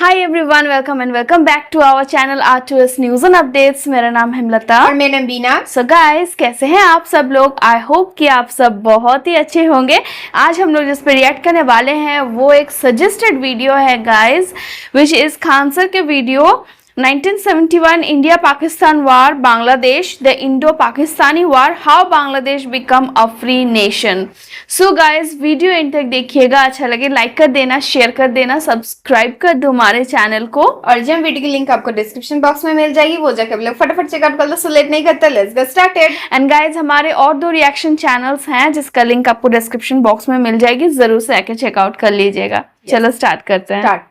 Hi everyone, welcome and welcome back to our channel R2S news and updates. मेरा नाम हेमलता और मेरा नाम बीना। सो गाइस, कैसे हैं आप सब लोग? आई होप कि आप सब बहुत ही अच्छे होंगे। आज हम लोग जिस पे रिएक्ट करने वाले हैं वो एक सजेस्टेड वीडियो है guys, which is Khan sir के video 1971 India Pakistan war, Bangladesh, the Indo Pakistani war, how Bangladesh become a free nation. So guys, video end तक देखिएगा, अच्छा लगे लाइक कर देना, शेयर कर देना, सब्सक्राइब कर दो हमारे चैनल को। और जो वीडियो की लिंक आपको डिस्क्रिप्शन बॉक्स में मिल जाएगी, वो जाकर लोग फटाफट चेकआउट कर लो। सो लेट नहीं करते, let's get started. And guys, हमारे और 2 रिएक्शन चैनल्स हैं जिसका लिंक आपको डिस्क्रिप्शन बॉक्स में मिल जाएगी, जरूर से आके चेकआउट कर लीजिएगा। चलो स्टार्ट करते हैं।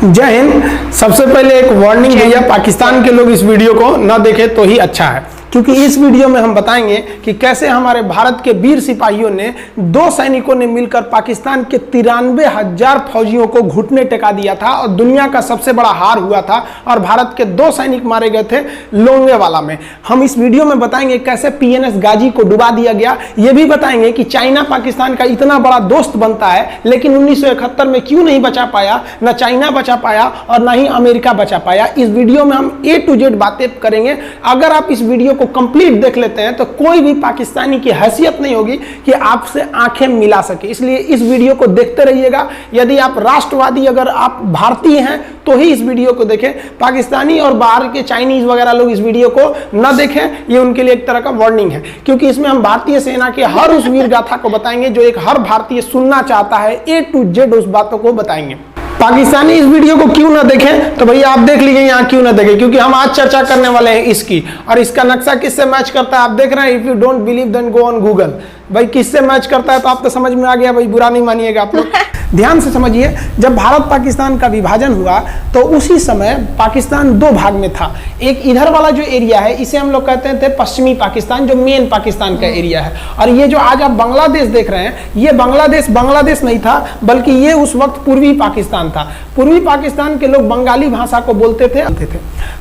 जय हिंद। सबसे पहले एक वार्निंग भैया, पाकिस्तान के लोग इस वीडियो को न देखें तो ही अच्छा है, क्योंकि इस वीडियो में हम बताएंगे कि कैसे हमारे भारत के वीर सिपाहियों ने 2 सैनिकों ने मिलकर पाकिस्तान के 93,000 फौजियों को घुटने टेका दिया था और दुनिया का सबसे बड़ा हार हुआ था और भारत के 2 सैनिक मारे गए थे लोंगेवाला में। हम इस वीडियो में बताएंगे कैसे PNS गाजी को डुबा दिया गया। ये भी बताएंगे कि चाइना पाकिस्तान का इतना बड़ा दोस्त बनता है, लेकिन 1971 में क्यों नहीं बचा पाया, न चाइना बचा पाया और न ही अमेरिका बचा पाया। इस वीडियो में हम A to Z बातें करेंगे। अगर आप इस वीडियो को कंप्लीट देख लेते हैं तो कोई भी पाकिस्तानी की हैसियत नहीं होगी कि आपसे आंखें मिला सके, इसलिए इस वीडियो को देखते रहिएगा। यदि आप राष्ट्रवादी, अगर आप भारतीय हैं तो ही इस वीडियो को देखें। पाकिस्तानी और बाहर के चाइनीज वगैरह लोग इस वीडियो को न देखें, ये उनके लिए एक तरह का वार्निंग है, क्योंकि इसमें हम भारतीय सेना के हर उस वीर गाथा को बताएंगे जो एक हर भारतीय सुनना चाहता है। A to Z उस बातों को बताएंगे। पाकिस्तानी इस वीडियो को क्यों ना देखें तो भैया आप देख लीजिए यहाँ क्यों ना देखें, क्योंकि हम आज चर्चा करने वाले हैं इसकी, और इसका नक्शा किससे मैच करता है आप देख रहे हैं। If you don't believe then go on Google. भाई किससे मैच करता है तो आप तो समझ में आ गया, भाई बुरा नहीं मानिएगा आप लोग। ध्यान से समझिए, जब भारत पाकिस्तान का विभाजन हुआ तो उसी समय पाकिस्तान 2 भाग में था। एक इधर वाला जो एरिया है इसे हम लोग कहते थे पश्चिमी पाकिस्तान, जो मेन पाकिस्तान का एरिया है, और ये जो आज आप बांग्लादेश देख रहे हैं ये बांग्लादेश नहीं था, बल्कि ये उस वक्त पूर्वी पाकिस्तान था। पूर्वी पाकिस्तान के लोग बंगाली भाषा को बोलते थे।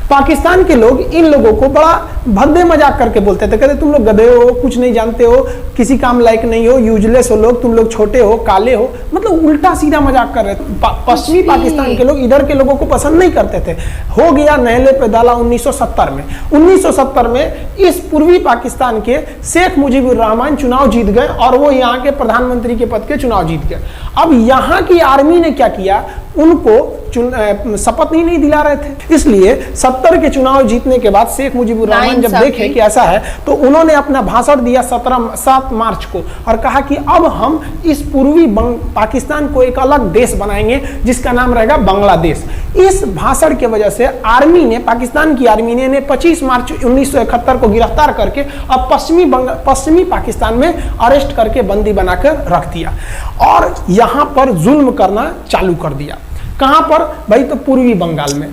पाकिस्तान के लोग इन लोगों को बड़ा भद्दे मजाक करके बोलते थे, कहते तुम लोग गधे हो, कुछ नहीं जानते हो, किसी काम लायक नहीं हो, यूजलेस हो लोग, तुम लोग छोटे हो, काले हो, मतलब उल्टा सीधा मजाक कर रहे थे। पश्चिमी पाकिस्तान के लोग इधर के लोगों को पसंद नहीं करते थे। हो गया नहले पे दाला 1970 में। 1970 में इस पूर्वी पाकिस्तान के शेख मुजीबुर रहमान चुनाव जीत गए और वो यहाँ के प्रधानमंत्री के पद के चुनाव जीत गए। अब यहाँ की आर्मी ने क्या किया, उनको शपथ ही नहीं दिला रहे थे, इसलिए 70 के चुनाव जीतने के बाद शेख मुजीबुर रहमान जब देखे कि ऐसा है तो उन्होंने अपना भाषण दिया 7 मार्च को और कहा कि अब हम इस पूर्वी पाकिस्तान को एक अलग देश बनाएंगे जिसका नाम रहेगा बांग्लादेश। इस भाषण की वजह से आर्मी ने, पाकिस्तान की आर्मी ने 25 मार्च 1971 को गिरफ्तार करके अब पश्चिमी पाकिस्तान में अरेस्ट करके बंदी बनाकर रख दिया और यहाँ पर जुल्म करना चालू कर दिया। कहां पर भाई? तो पूर्वी बंगाल में,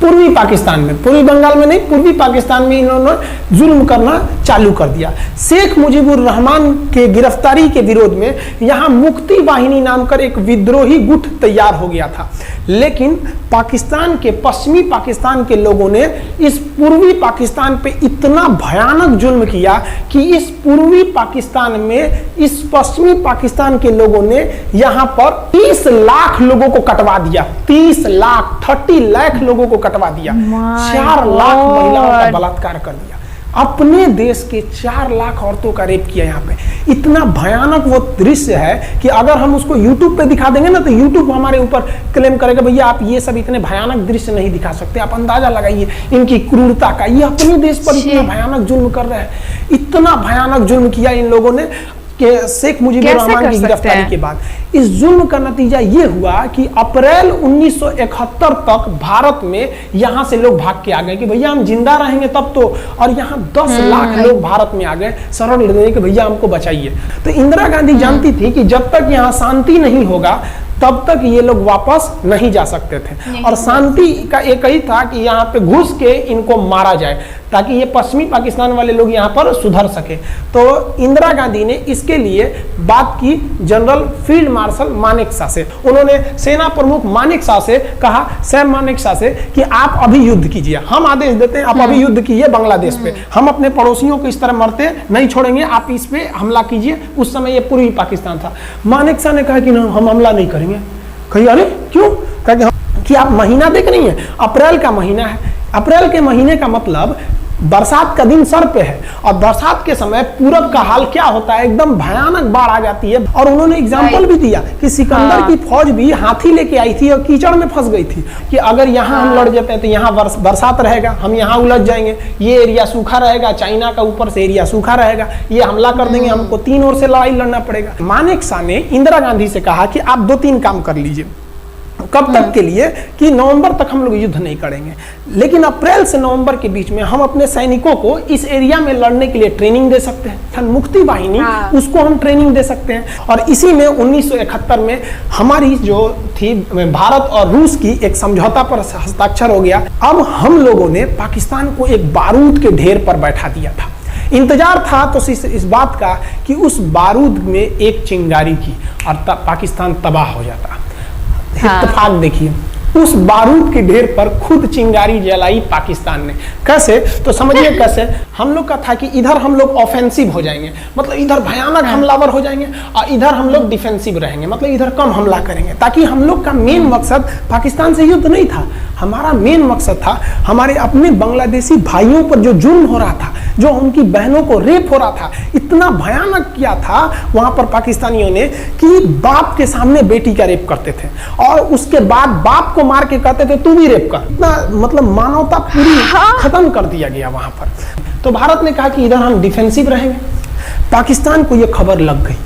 पूर्वी पाकिस्तान में, पूर्वी बंगाल में नहीं, पूर्वी पाकिस्तान में इन्होंने जुल्म करना चालू कर दिया। शेख मुजीबुर रहमान के गिरफ्तारी के विरोध में यहां मुक्ति वाहिनी नाम कर एक विद्रोही गुट तैयार हो गया था, लेकिन पाकिस्तान के, पश्चिमी पाकिस्तान के लोगों ने इस पूर्वी पाकिस्तान पे इतना भयानक जुल्म किया कि इस पूर्वी पाकिस्तान में इस पश्चिमी पाकिस्तान के लोगों ने यहां पर 30 लाख लोगों को कटवा दिया। 30 लाख लोगों को कटवा दिया। 4 लाख महिलाओं का बलात्कार कर दिया। अपने देश के 4 लाख औरतों का रेप किया यहाँ पे। इतना भयानक वो दृश्य है कि अगर हम उसको YouTube पे दिखा देंगे ना तो YouTube हमारे ऊपर क्लेम करेगा, भैया आप ये सब इतने भयानक दृश्य नहीं दिखा सकते। आप अंदाजा लगाइए इनकी क्रूरता का। ये अपने देश पर इतना भयानक जुल्म कर रहे हैं, इतना भयानक जुल्म किया इन लोगों ने कि शेख मुजीबुर रहमान की गिरफ्तारी के बाद इस जुल्म का नतीजा ये हुआ कि अप्रैल 1971 तक भारत में यहां से लोग भाग के आ गए कि भैया हम जिंदा रहेंगे तब तो, और यहां 10 लाख लोग भारत में आ गए शरण लेने कि भैया हमको बचाइए। तो इंदिरा गांधी जानती थी कि जब तक यहां शांति नहीं होगा तब तक ये लोग वापस नहीं जा सकते थे, और शांति का एक ही था कि यहाँ पे घुस के इनको मारा जाए ताकि ये पश्चिमी पाकिस्तान वाले लोग यहाँ पर सुधर सके। तो इंदिरा गांधी ने इसके लिए बात की जनरल फील्ड मार्शल मानेकशॉ से। उन्होंने सेना प्रमुख मानेकशॉ से कहा, सैम मानेकशॉ से, कि आप अभी युद्ध कीजिए, हम आदेश देते हैं आप अभी युद्ध कीजिए बांग्लादेश पे, हम अपने पड़ोसियों को इस तरह मरते नहीं छोड़ेंगे, आप इस पे हमला कीजिए। उस समय ये पूर्वी पाकिस्तान था। मानेकशॉ ने कहा कि हम हमला नहीं करेंगे। कही अरे क्यों? कहा कि आप महीना देख रही हैं, अप्रैल का महीना है। अप्रैल के महीने का मतलब बरसात का दिन सर पे है, और बरसात के समय पूरब का हाल क्या होता है, एकदम भयानक बाढ़ आ जाती है। और उन्होंने एग्जाम्पल भी दिया कि सिकंदर की फौज भी हाथी लेके आई थी और कीचड़ में फंस गई थी, कि अगर यहाँ हम लड़ जाते हैं तो यहाँ बरसात रहेगा, हम यहाँ उलझ जाएंगे, ये एरिया सूखा रहेगा, चाइना का ऊपर से एरिया सूखा रहेगा, ये हमला कर देंगे, हमको 3 ओर से लड़ाई लड़ना पड़ेगा। मानेकशॉ ने इंदिरा गांधी से कहा कि आप 2-3 काम कर लीजिए। कब तक के लिए? कि नवंबर तक हम लोग युद्ध नहीं करेंगे, लेकिन अप्रैल से नवंबर के बीच में हम अपने सैनिकों को इस एरिया में लड़ने के लिए ट्रेनिंग दे सकते हैं। मुक्ति वाहिनी, उसको हम ट्रेनिंग दे सकते हैं। और इसी में 1971 में हमारी जो थी भारत और रूस की एक समझौता पर हस्ताक्षर हो गया। अब हम लोगों ने पाकिस्तान को एक बारूद के ढेर पर बैठा दिया था। इंतजार था तो इस बात का कि उस बारूद में एक चिंगारी की और तब पाकिस्तान तबाह हो जाता। इत्तेफाक देखिए, उस बारूद के ढेर पर खुद चिंगारी जलाई पाकिस्तान ने। कैसे? तो समझिए कैसे। हम लोग का था कि इधर हम लोग ऑफेंसिव हो जाएंगे, मतलब इधर भयानक हमलावर हो जाएंगे, और इधर हम लोग डिफेंसिव रहेंगे, मतलब इधर कम हमला करेंगे, ताकि हम लोग का मेन मकसद पाकिस्तान से युद्ध नहीं था। हमारा मेन मकसद था हमारे अपने बांग्लादेशी भाइयों पर जो जुल्म हो रहा था, जो उनकी बहनों को रेप हो रहा था, इतना भयानक किया था वहां पर पाकिस्तानियों ने कि बाप के सामने बेटी का रेप करते थे, और उसके बाद बाप को मार के कहते थे तू भी रेप कर। इतना मतलब मानवता पूरी खत्म कर दिया गया वहां पर। तो भारत ने कहा कि इधर हम डिफेंसिव रहेंगे। पाकिस्तान को यह खबर लग गई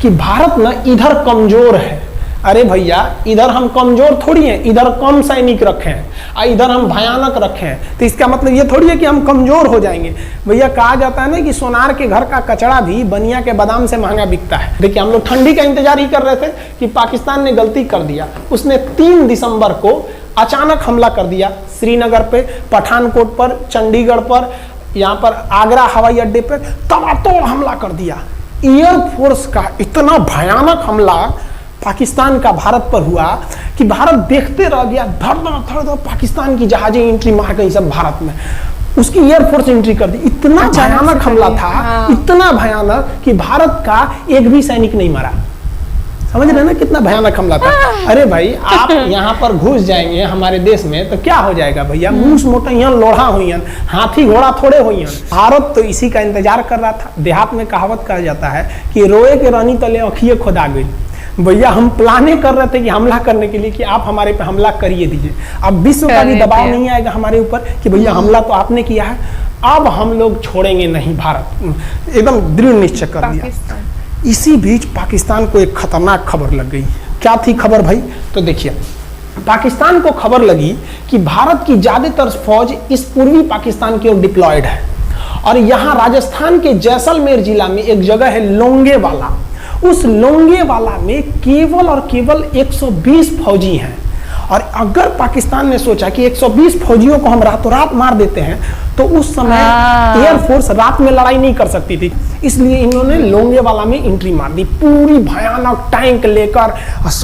कि भारत ना इधर कमजोर है। अरे भैया, इधर हम कमजोर थोड़ी हैं, इधर कम सैनिक रखे हैं और इधर हम भयानक रखे हैं, तो इसका मतलब ये थोड़ी है कि हम कमजोर हो जाएंगे। भैया, कहा जाता है ना कि सोनार के घर का कचड़ा भी बनिया के बादाम से महंगा बिकता है। देखिए, हम लोग ठंडी का इंतजार ही कर रहे थे कि पाकिस्तान ने गलती कर दिया। उसने 3 दिसंबर को अचानक हमला कर दिया श्रीनगर पे, पठानकोट पर, चंडीगढ़ पर, यहाँ पर आगरा हवाई अड्डे पर तबातोड़ हमला कर दिया। एयरफोर्स का इतना भयानक हमला पाकिस्तान का भारत पर हुआ कि भारत देखते रह गया। धड़ पाकिस्तान की जहाजें एंट्री मार गई सब भारत में, उसकी एयरफोर्स एंट्री कर दी। इतना भयानक हमला था, इतना भयानक कि भारत का एक भी सैनिक नहीं मरा। समझ रहे ना कितना भयानक हमला था। अरे भाई, आप यहाँ पर घुस जाएंगे हमारे देश में तो क्या हो जाएगा भैया? मूस मोटइयन लोढ़ा हुईन, हाथी घोड़ा थोड़े हुईन। भारत तो इसी का इंतजार कर रहा था। देहात में कहावत कहा जाता है कि रोए के रानी तले अखिए खुदा गई। भैया, हम प्लाने कर रहे थे कि हमला करने के लिए कि आप हमारे पे हमला करिए दीजिए। अब विश्व का भी दबाव नहीं आएगा हमारे ऊपर कि भैया हमला तो आपने किया है, अब हम लोग छोड़ेंगे नहीं। भारत एकदम दृढ़ निश्चय कर दिया। इसी बीच पाकिस्तान को एक खतरनाक खबर लग गई। क्या थी खबर भाई? तो देखिए, पाकिस्तान को खबर लगी कि भारत की ज्यादातर फौज इस पूर्वी पाकिस्तान की ओर डिप्लॉयड है, और यहाँ राजस्थान के जैसलमेर जिला में एक जगह है लोंगेवाला। उस लोंगेवाला में केवल और केवल 120 फौजी हैं। और अगर पाकिस्तान ने सोचा कि 120 फौजियों को हम रातों रात मार देते हैं तो उस समय एयरफोर्स रात में लड़ाई नहीं कर सकती थी, इसलिए इन्होंने लोंगेवाला में एंट्री मार दी। पूरी भयानक टैंक लेकर,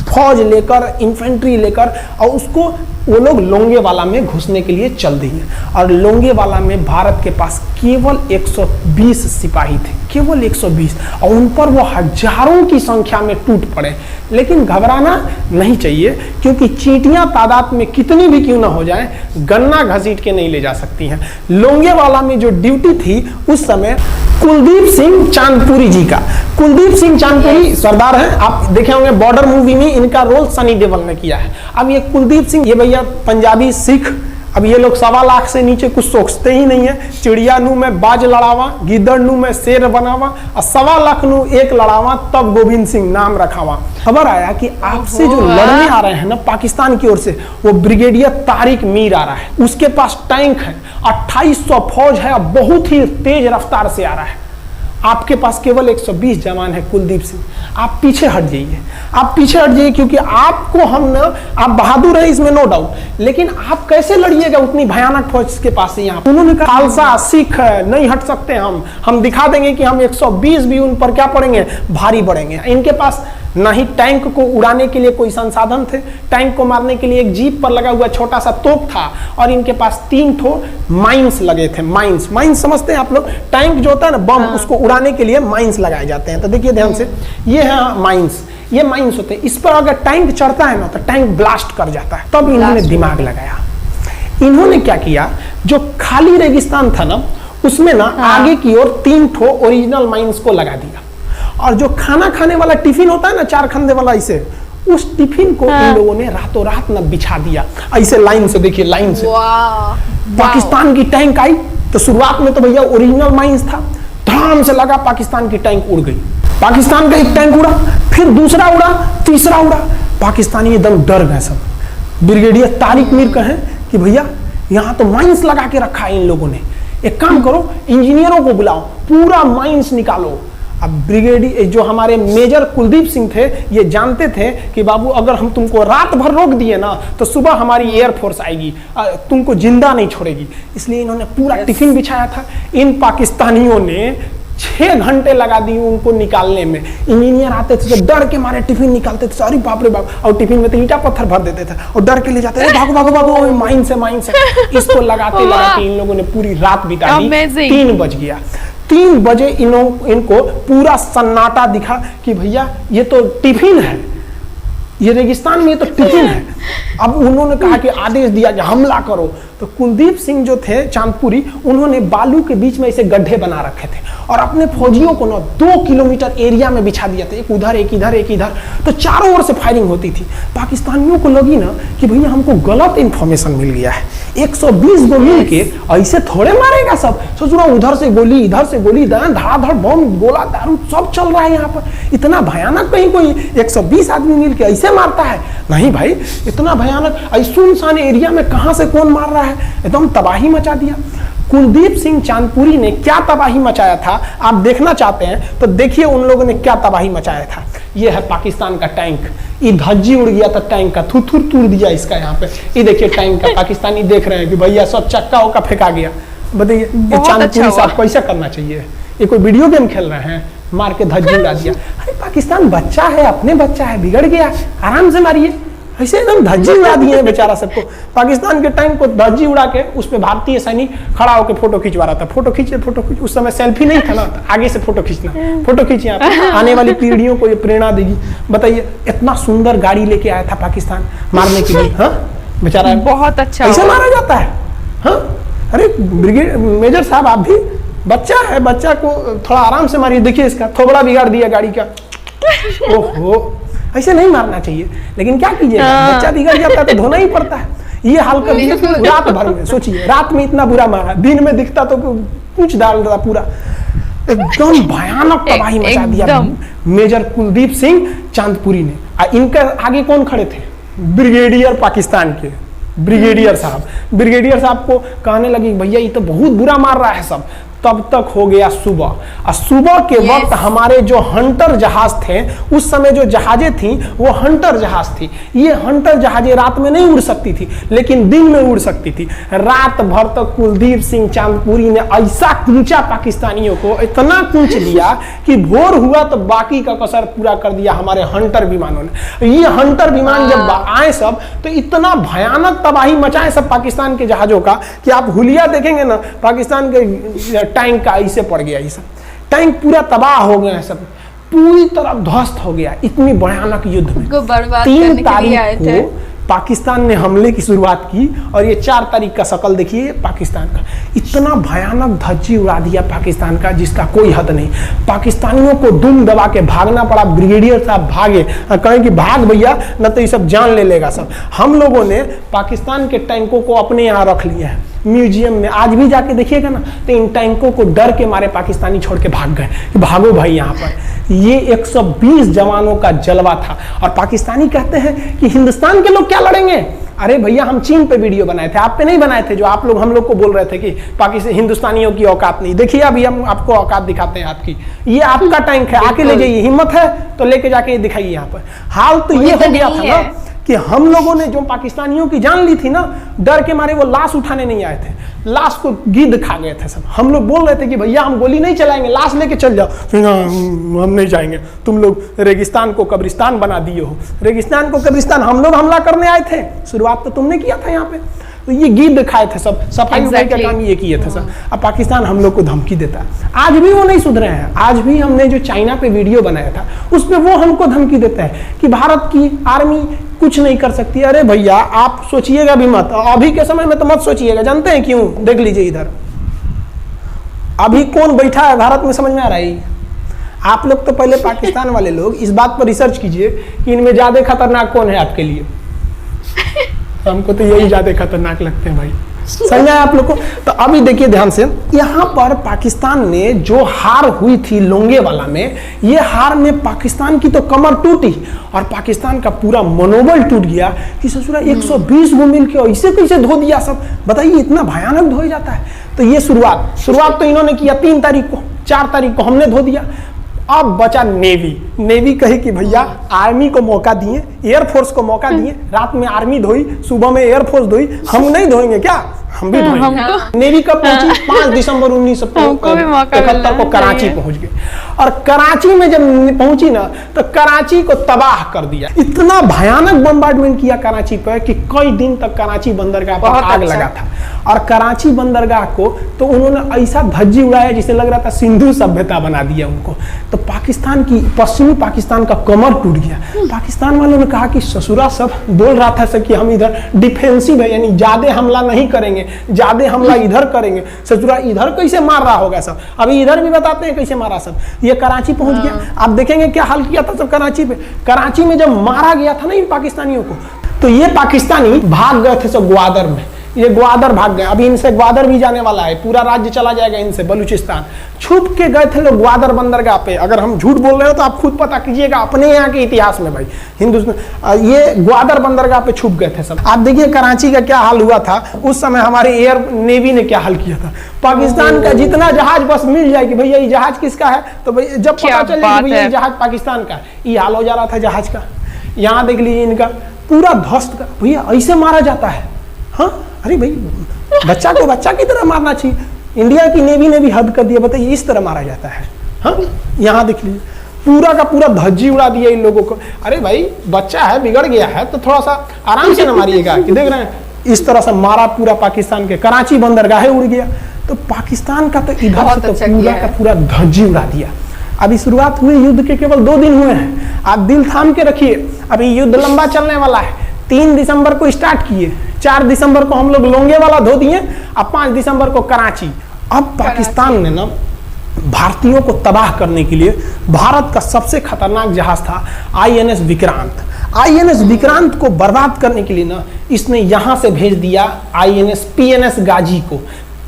फौज लेकर, इन्फेंट्री लेकर, और उसको वो लोग लोंगेवाला में घुसने के लिए चल दिए। और लोंगेवाला में भारत के पास केवल 120 सिपाही थे, केवल 120, और उन पर वो हजारों की संख्या में टूट पड़े। लेकिन घबराना नहीं चाहिए, क्योंकि चींटियां तादाद में कितनी भी क्यों ना हो जाएं, गन्ना घसीट के नहीं ले जा सकती हैं। लोंगेवाला में जो ड्यूटी थी उस समय कुलदीप सिंह चांदपुरी जी का। कुलदीप सिंह चांदपुरी सरदार हैं, आप देखे होंगे बॉर्डर मूवी में इनका रोल सनी देओल ने किया है। अब ये कुलदीप सिंह, ये भैया पंजाबी सिख, अब ये लोग 1.25 लाख से नीचे कुछ सोचते ही नहीं है। चिड़िया नू में बाज लड़ावा, गिदड़ नू में शेर बनावा, और 1.25 लाख नू एक लड़ावा, तब गोविंद सिंह नाम रखावा। खबर आया कि आपसे जो लड़ने आ रहे हैं ना पाकिस्तान की ओर से, वो ब्रिगेडियर तारिक मीर आ रहा है। उसके पास टैंक है, 2800 फौज है, बहुत ही तेज रफ्तार से आ रहा है। आपके पास केवल 120 जवान है कुलदीप सिंह, आप पीछे हट जाइए, आप पीछे हट जाइए, क्योंकि आपको हम ना, आप बहादुर हैं इसमें नो डाउट, लेकिन आप कैसे लड़िएगा उतनी भयानक फौज के पास से? यहाँ उन्होंने कहा खालसा सिख नहीं हट सकते, हम दिखा देंगे कि हम 120 भी उन पर क्या पड़ेंगे, भारी पड़ेंगे। इनके पास ना ही टैंक को उड़ाने के लिए कोई संसाधन थे, टैंक को मारने के लिए एक जीप पर लगा हुआ छोटा सा तोप था, और इनके पास 3 ठो माइंस लगे थे। माइंस समझते हैं आप लोग? टैंक जो होता है ना बम, उसको उड़ाने के लिए माइंस लगाए जाते हैं। तो देखिए ध्यान से, ये है माइंस, ये माइंस होते हैं, इस पर अगर टैंक चढ़ता है ना तो टैंक ब्लास्ट कर जाता है। तब इन्होंने दिमाग लगाया, इन्होंने क्या किया, जो खाली रेगिस्तान था ना उसमें ना आगे की ओर 3 ठो ओरिजिनल माइंस को लगा दिया, और जो खाना खाने वाला टिफिन होता है ना 4 खंडे वाला, इसे उस टिफिन को इन लोगों ने रातों रात ना बिछा दिया ऐसे लाइन से। देखिए लाइन से पाकिस्तान की टैंक आई तो शुरुआत में तो भैया ओरिजिनल माइंस था, धड़ाम से लगा, पाकिस्तान की टैंक उड़ गई। पाकिस्तान का एक टैंक उड़ा, फिर दूसरा उड़ा, तीसरा उड़ा, पाकिस्तानी एकदम डर गए सब। ब्रिगेडियर तारिक मीर कहें कि भैया यहाँ तो माइंस लगा के रखा है इन लोगों ने, एक काम करो इंजीनियरों को बुलाओ, पूरा माइंस निकालो। अब ब्रिगेडियर जो हमारे मेजर कुलदीप सिंह थे ये जानते थे कि बाबू अगर हम तुमको रात भर रोक दिए ना तो सुबह हमारी एयरफोर्स आएगी, तुमको जिंदा नहीं छोड़ेगी, इसलिए इन्होंने पूरा टिफिन बिछाया था। इन पाकिस्तानियों ने 6 घंटे लगा दिए उनको निकालने में। इंजीनियर आते थे तो डर के मारे टिफिन निकालते थे, अरे बाप रे बाप, और टिफिन में तो ईंटा पत्थर भर देते थे और डर के ले जाते थे, भागो भागो भागो, माइन से माइन से। इसको लगाते लगाते इन लोगों ने पूरी रात बिता दी। 3 बज गया, 3 बजे इनको पूरा सन्नाटा दिखा कि भैया ये तो टिफिन है, ये रेगिस्तान में ये तो टिफिन है। अब उन्होंने कहा कि आदेश दिया कि हमला करो, तो कुलदीप सिंह जो थे चांदपुरी, उन्होंने बालू के बीच में ऐसे गड्ढे बना रखे थे और अपने फौजियों को ना 2 किलोमीटर एरिया में बिछा दिया था, एक उधर एक इधर एक इधर, तो चारों ओर से फायरिंग होती थी। पाकिस्तानियों को लगी ना कि भैया हमको गलत इंफॉर्मेशन मिल गया है, 120 गो मिल के ऐसे थोड़े मारेगा सब, सोच रहा उधर से गोली इधर से गोली, धड़ाधड़ बम गोला दारू सब चल रहा है यहाँ पर, इतना भयानक कहीं कोई 120 आदमी मिल के ऐसे मारता है? नहीं भाई, इतना भयानक सुनसान एरिया में कहां से कौन मार रहा है, एकदम तबाही मचा दिया। कुलदीप सिंह चांदपुरी ने क्या तबाही मचाया था आप देखना चाहते हैं तो देखिए उन लोगों ने क्या तबाही मचाया था। ये है पाकिस्तान का टैंक, ये धज्जी उड़ गया था टैंक का, थुथुर तोड़ दिया इसका यहाँ पे। ये देखिए टैंक का, पाकिस्तानी देख रहे हैं कि भैया सब चक्का होका फेंका गया। बताइए चांदपुरी साहब कैसा करना चाहिए? ये कोई वीडियो गेम खेल रहे हैं, मार के धज्जी उड़ा दिया। अरे पाकिस्तान बच्चा है, अपने बच्चा है, बिगड़ गया, आराम से मारिए। ऐसे एकदम धज्जी उड़ा दिए बेचारा सबको। पाकिस्तान के टैंक को धज्जी उड़ा के उस पे भारतीय सैनिक खड़ा होकर फोटो खिंचवा रहा था। फोटो खींच, उस समय सेल्फी नहीं था ना, तो आगे से फोटो खींचना, फोटो खींचिए आप, आने वाली पीढ़ियों को ये प्रेरणा देगी। बताइए इतना सुंदर गाड़ी लेके आया था पाकिस्तान मारने के लिए, हाँ बेचारा बहुत अच्छा ऐसा मारा जाता है। हाँ अरे ब्रिगेड मेजर साहब आप भी, बच्चा है, बच्चा को थोड़ा आराम से मारिए। देखिए इसका थोबड़ा बिगाड़ दिया गाड़ी का। ओहो, ऐसे नहीं मारना चाहिए, लेकिन क्या कीजिएगा, बच्चा बिगड़ जाता है तो धोना ही पड़ता है। ये हाल कर दिया रात भर में। सोचिए रात में इतना बुरा मारा, दिन में दिखता तो कुछ डाल रहा, पूरा एकदम भयानक तबाही मचा दिया मेजर कुलदीप सिंह चांदपुरी ने। इनके आगे कौन खड़े थे? ब्रिगेडियर पाकिस्तान के ब्रिगेडियर साहब। ब्रिगेडियर साहब को कहने लगी भैया ये तो बहुत बुरा मार रहा है सब। तब तक हो गया सुबह, और सुबह के वक्त हमारे जो हंटर जहाज थे, उस समय जो जहाजें थी वो हंटर जहाज थी। ये हंटर जहाजें रात में नहीं उड़ सकती थी, लेकिन दिन में उड़ सकती थी। रात भर तक कुलदीप सिंह चांदपुरी ने ऐसा कूचा पाकिस्तानियों को, इतना कूच दिया कि भोर हुआ तो बाकी का कसर पूरा कर दिया हमारे हंटर विमानों ने। ये हंटर विमान जब आए सब तो इतना भयानक तबाही मचाए सब पाकिस्तान के जहाजों का कि आप हुलिया देखेंगे ना, पाकिस्तान के टैंक का ऐसे पड़ गया, ये सब टैंक पूरा तबाह हो गया, सब पूरी तरह ध्वस्त हो गया। इतनी भयानक युद्ध में 3 तारीख को पाकिस्तान ने हमले की शुरुआत की और ये 4 तारीख का शकल देखिए पाकिस्तान का। इतना भयानक धज्जी उड़ा दिया पाकिस्तान का जिसका कोई हद नहीं। पाकिस्तानियों को दुम दबा के भागना पड़ा। ब्रिगेडियर साहब भागे, कहें कि भाग भैया न तो ये सब जान ले लेगा सब। हम लोगों ने पाकिस्तान के टैंकों को अपने यहाँ रख लिया है म्यूजियम में। आज भी जाके देखिएगा ना तो इन टैंकों को डर के मारे पाकिस्तानी छोड़ के भाग गए कि भागो भाई यहाँ पर। ये 120 जवानों का जलवा था। और पाकिस्तानी कहते हैं कि हिंदुस्तान के लोग क्या लड़ेंगे। अरे भैया हम चीन पे वीडियो बनाए थे, आप पे नहीं बनाए थे, जो आप लोग हम लोग को बोल रहे थे कि पाकिस्तान हिंदुस्तानियों की औकात नहीं। देखिए अभी हम आपको औकात दिखाते हैं आपकी। ये आपका टैंक है, आके ले जाइए, हिम्मत है तो लेके जाके दिखाइए यहाँ पर। हाल तो ये हो गया था ना कि हम लोगों ने जो पाकिस्तानियों की जान ली थी ना, डर के मारे वो लाश उठाने नहीं आए थे, लाश को गिद्ध खा गए थे सब। हम लोग बोल रहे थे कि भैया हम गोली नहीं चलाएंगे, लाश लेके चल जाओ। हम नहीं जाएंगे, तुम लोग रेगिस्तान को कब्रिस्तान बना दिए हो। रेगिस्तान को कब्रिस्तान हम लोग हमला करने आए थे, शुरुआत तो तुमने किया था यहाँ पे। तो ये गिद्ध खाए थे सब, सफाई उफाई का Exactly. काम ये किए थे सब। अब पाकिस्तान हम लोग को धमकी देता है, आज भी वो नहीं सुधरे हैं। आज भी हमने जो चाइना पे वीडियो बनाया था उसमें वो हमको धमकी देता है कि भारत की आर्मी कुछ नहीं कर सकती। अरे भैया आप सोचिएगा भी मत, अभी के समय में तो मत सोचिएगा। जानते हैं क्यों? देख लीजिए इधर अभी कौन बैठा है भारत में, समझ में आ रहा है? आप लोग तो पहले पाकिस्तान वाले लोग इस बात पर रिसर्च कीजिए कि इनमें ज्यादा खतरनाक कौन है आपके लिए। हमको तो यही ज्यादा खतरनाक लगते हैं भाई, समझ आया आप लोग को? तो अभी देखिए ध्यान से, यहाँ पर पाकिस्तान ने जो हार हुई थी लोंगेवाला में, ये हार में पाकिस्तान की तो कमर टूटी और पाकिस्तान का पूरा मनोबल टूट गया कि ससुरा 120 गो मिल के ऐसे कैसे धो दिया सब। बताइए इतना भयानक धो जाता है। तो ये शुरुआत तो इन्होंने किया 3 तारीख को, 4 तारीख को हमने धो दिया। अब बचा नेवी कहे कि भैया आर्मी को मौका दिए, एयरफोर्स को मौका दिए, रात में आर्मी धोई, सुबह में एयरफोर्स धोई, हम नहीं धोएंगे क्या? हम भी धोएंगे। नेवी कब पहुंची? 5 दिसंबर 1971 को कराची पहुंच गए। और कराची में जब पहुंची ना तो कराची को तबाह कर दिया। इतना भयानक बम्बार्डमेंट किया कराची पर कि कई दिन तक कराची बंदरगाह पर आग लगा था। और कराची बंदरगाह को तो उन्होंने ऐसा धज्जी उड़ाया जिसे लग रहा था सिंधु सभ्यता बना दिया उनको। तो पाकिस्तान की, पश्चिमी पाकिस्तान का कमर टूट गया। पाकिस्तान वालों ने कहा कि ससुरा सब बोल रहा था कि हम इधर डिफेंसिव है, यानी ज्यादा हमला नहीं करेंगे, ज्यादा हमला इधर करेंगे। ससुरा इधर कैसे मार रहा होगा सब, अभी इधर भी बताते हैं कैसे मारा सब। ये कराची पहुंच गया। आप देखेंगे क्या हाल किया था सब कराची पे। कराची में जब मारा गया था ना इन पाकिस्तानियों को, तो ये पाकिस्तानी भाग गए थे सब ग्वादर में। ये ग्वादर भाग गए। अभी इनसे ग्वादर भी जाने वाला है, पूरा राज्य चला जाएगा इनसे, बलूचिस्तान। छुप के गए थे लोग ग्वादर बंदरगाह पे। अगर हम झूठ बोल रहे हो तो आप खुद पता कीजिएगा अपने यहाँ के इतिहास में भाई, हिंदुस्तान। ये ग्वादर बंदरगाह पे छुप गए थे सब। आप देखिए कराची का क्या हाल हुआ था उस समय, हमारे एयर नेवी ने क्या हाल किया था। पाकिस्तान का जितना जहाज बस मिल जाए कि भैया ये जहाज किसका है, तो भैया जब पता चले कि भैया ये जहाज पाकिस्तान का, ये हाल हो जा रहा था जहाज का। यहाँ देख लीजिए इनका पूरा ध्वस्त का। भैया ऐसे मारा जाता है? हाँ, अरे भाई बच्चा को बच्चा की तरह मारना चाहिए। इंडिया की नेवी ने भी हद कर दिया। बताइए इस तरह मारा जाता है? हाँ, यहाँ देख लीजिए पूरा का पूरा धज्जी उड़ा दिया इन लोगों को। अरे भाई बच्चा है, बिगड़ गया है तो थोड़ा सा आराम से न मारिएगा। कि देख रहे हैं इस तरह से मारा पूरा पाकिस्तान के। कराची बंदरगाह उड़ गया। तो पाकिस्तान का तो इधर से तो पूरा का पूरा धज्जी उड़ा दिया। अभी शुरुआत हुई युद्ध के केवल 2 दिन हुए हैं। आप दिल थाम के रखिए, अभी युद्ध लंबा चलने वाला है। 3 दिसंबर को स्टार्ट किए, 4 दिसंबर को हम लोग लोंगेवाला धो दिए, अब 5 दिसंबर को कराची। अब पाकिस्तान ने ना भारतीयों को तबाह करने के लिए, भारत का सबसे खतरनाक जहाज था INS विक्रांत। INS विक्रांत को बर्बाद करने के लिए ना इसने यहां से भेज दिया INS PNS गाजी को।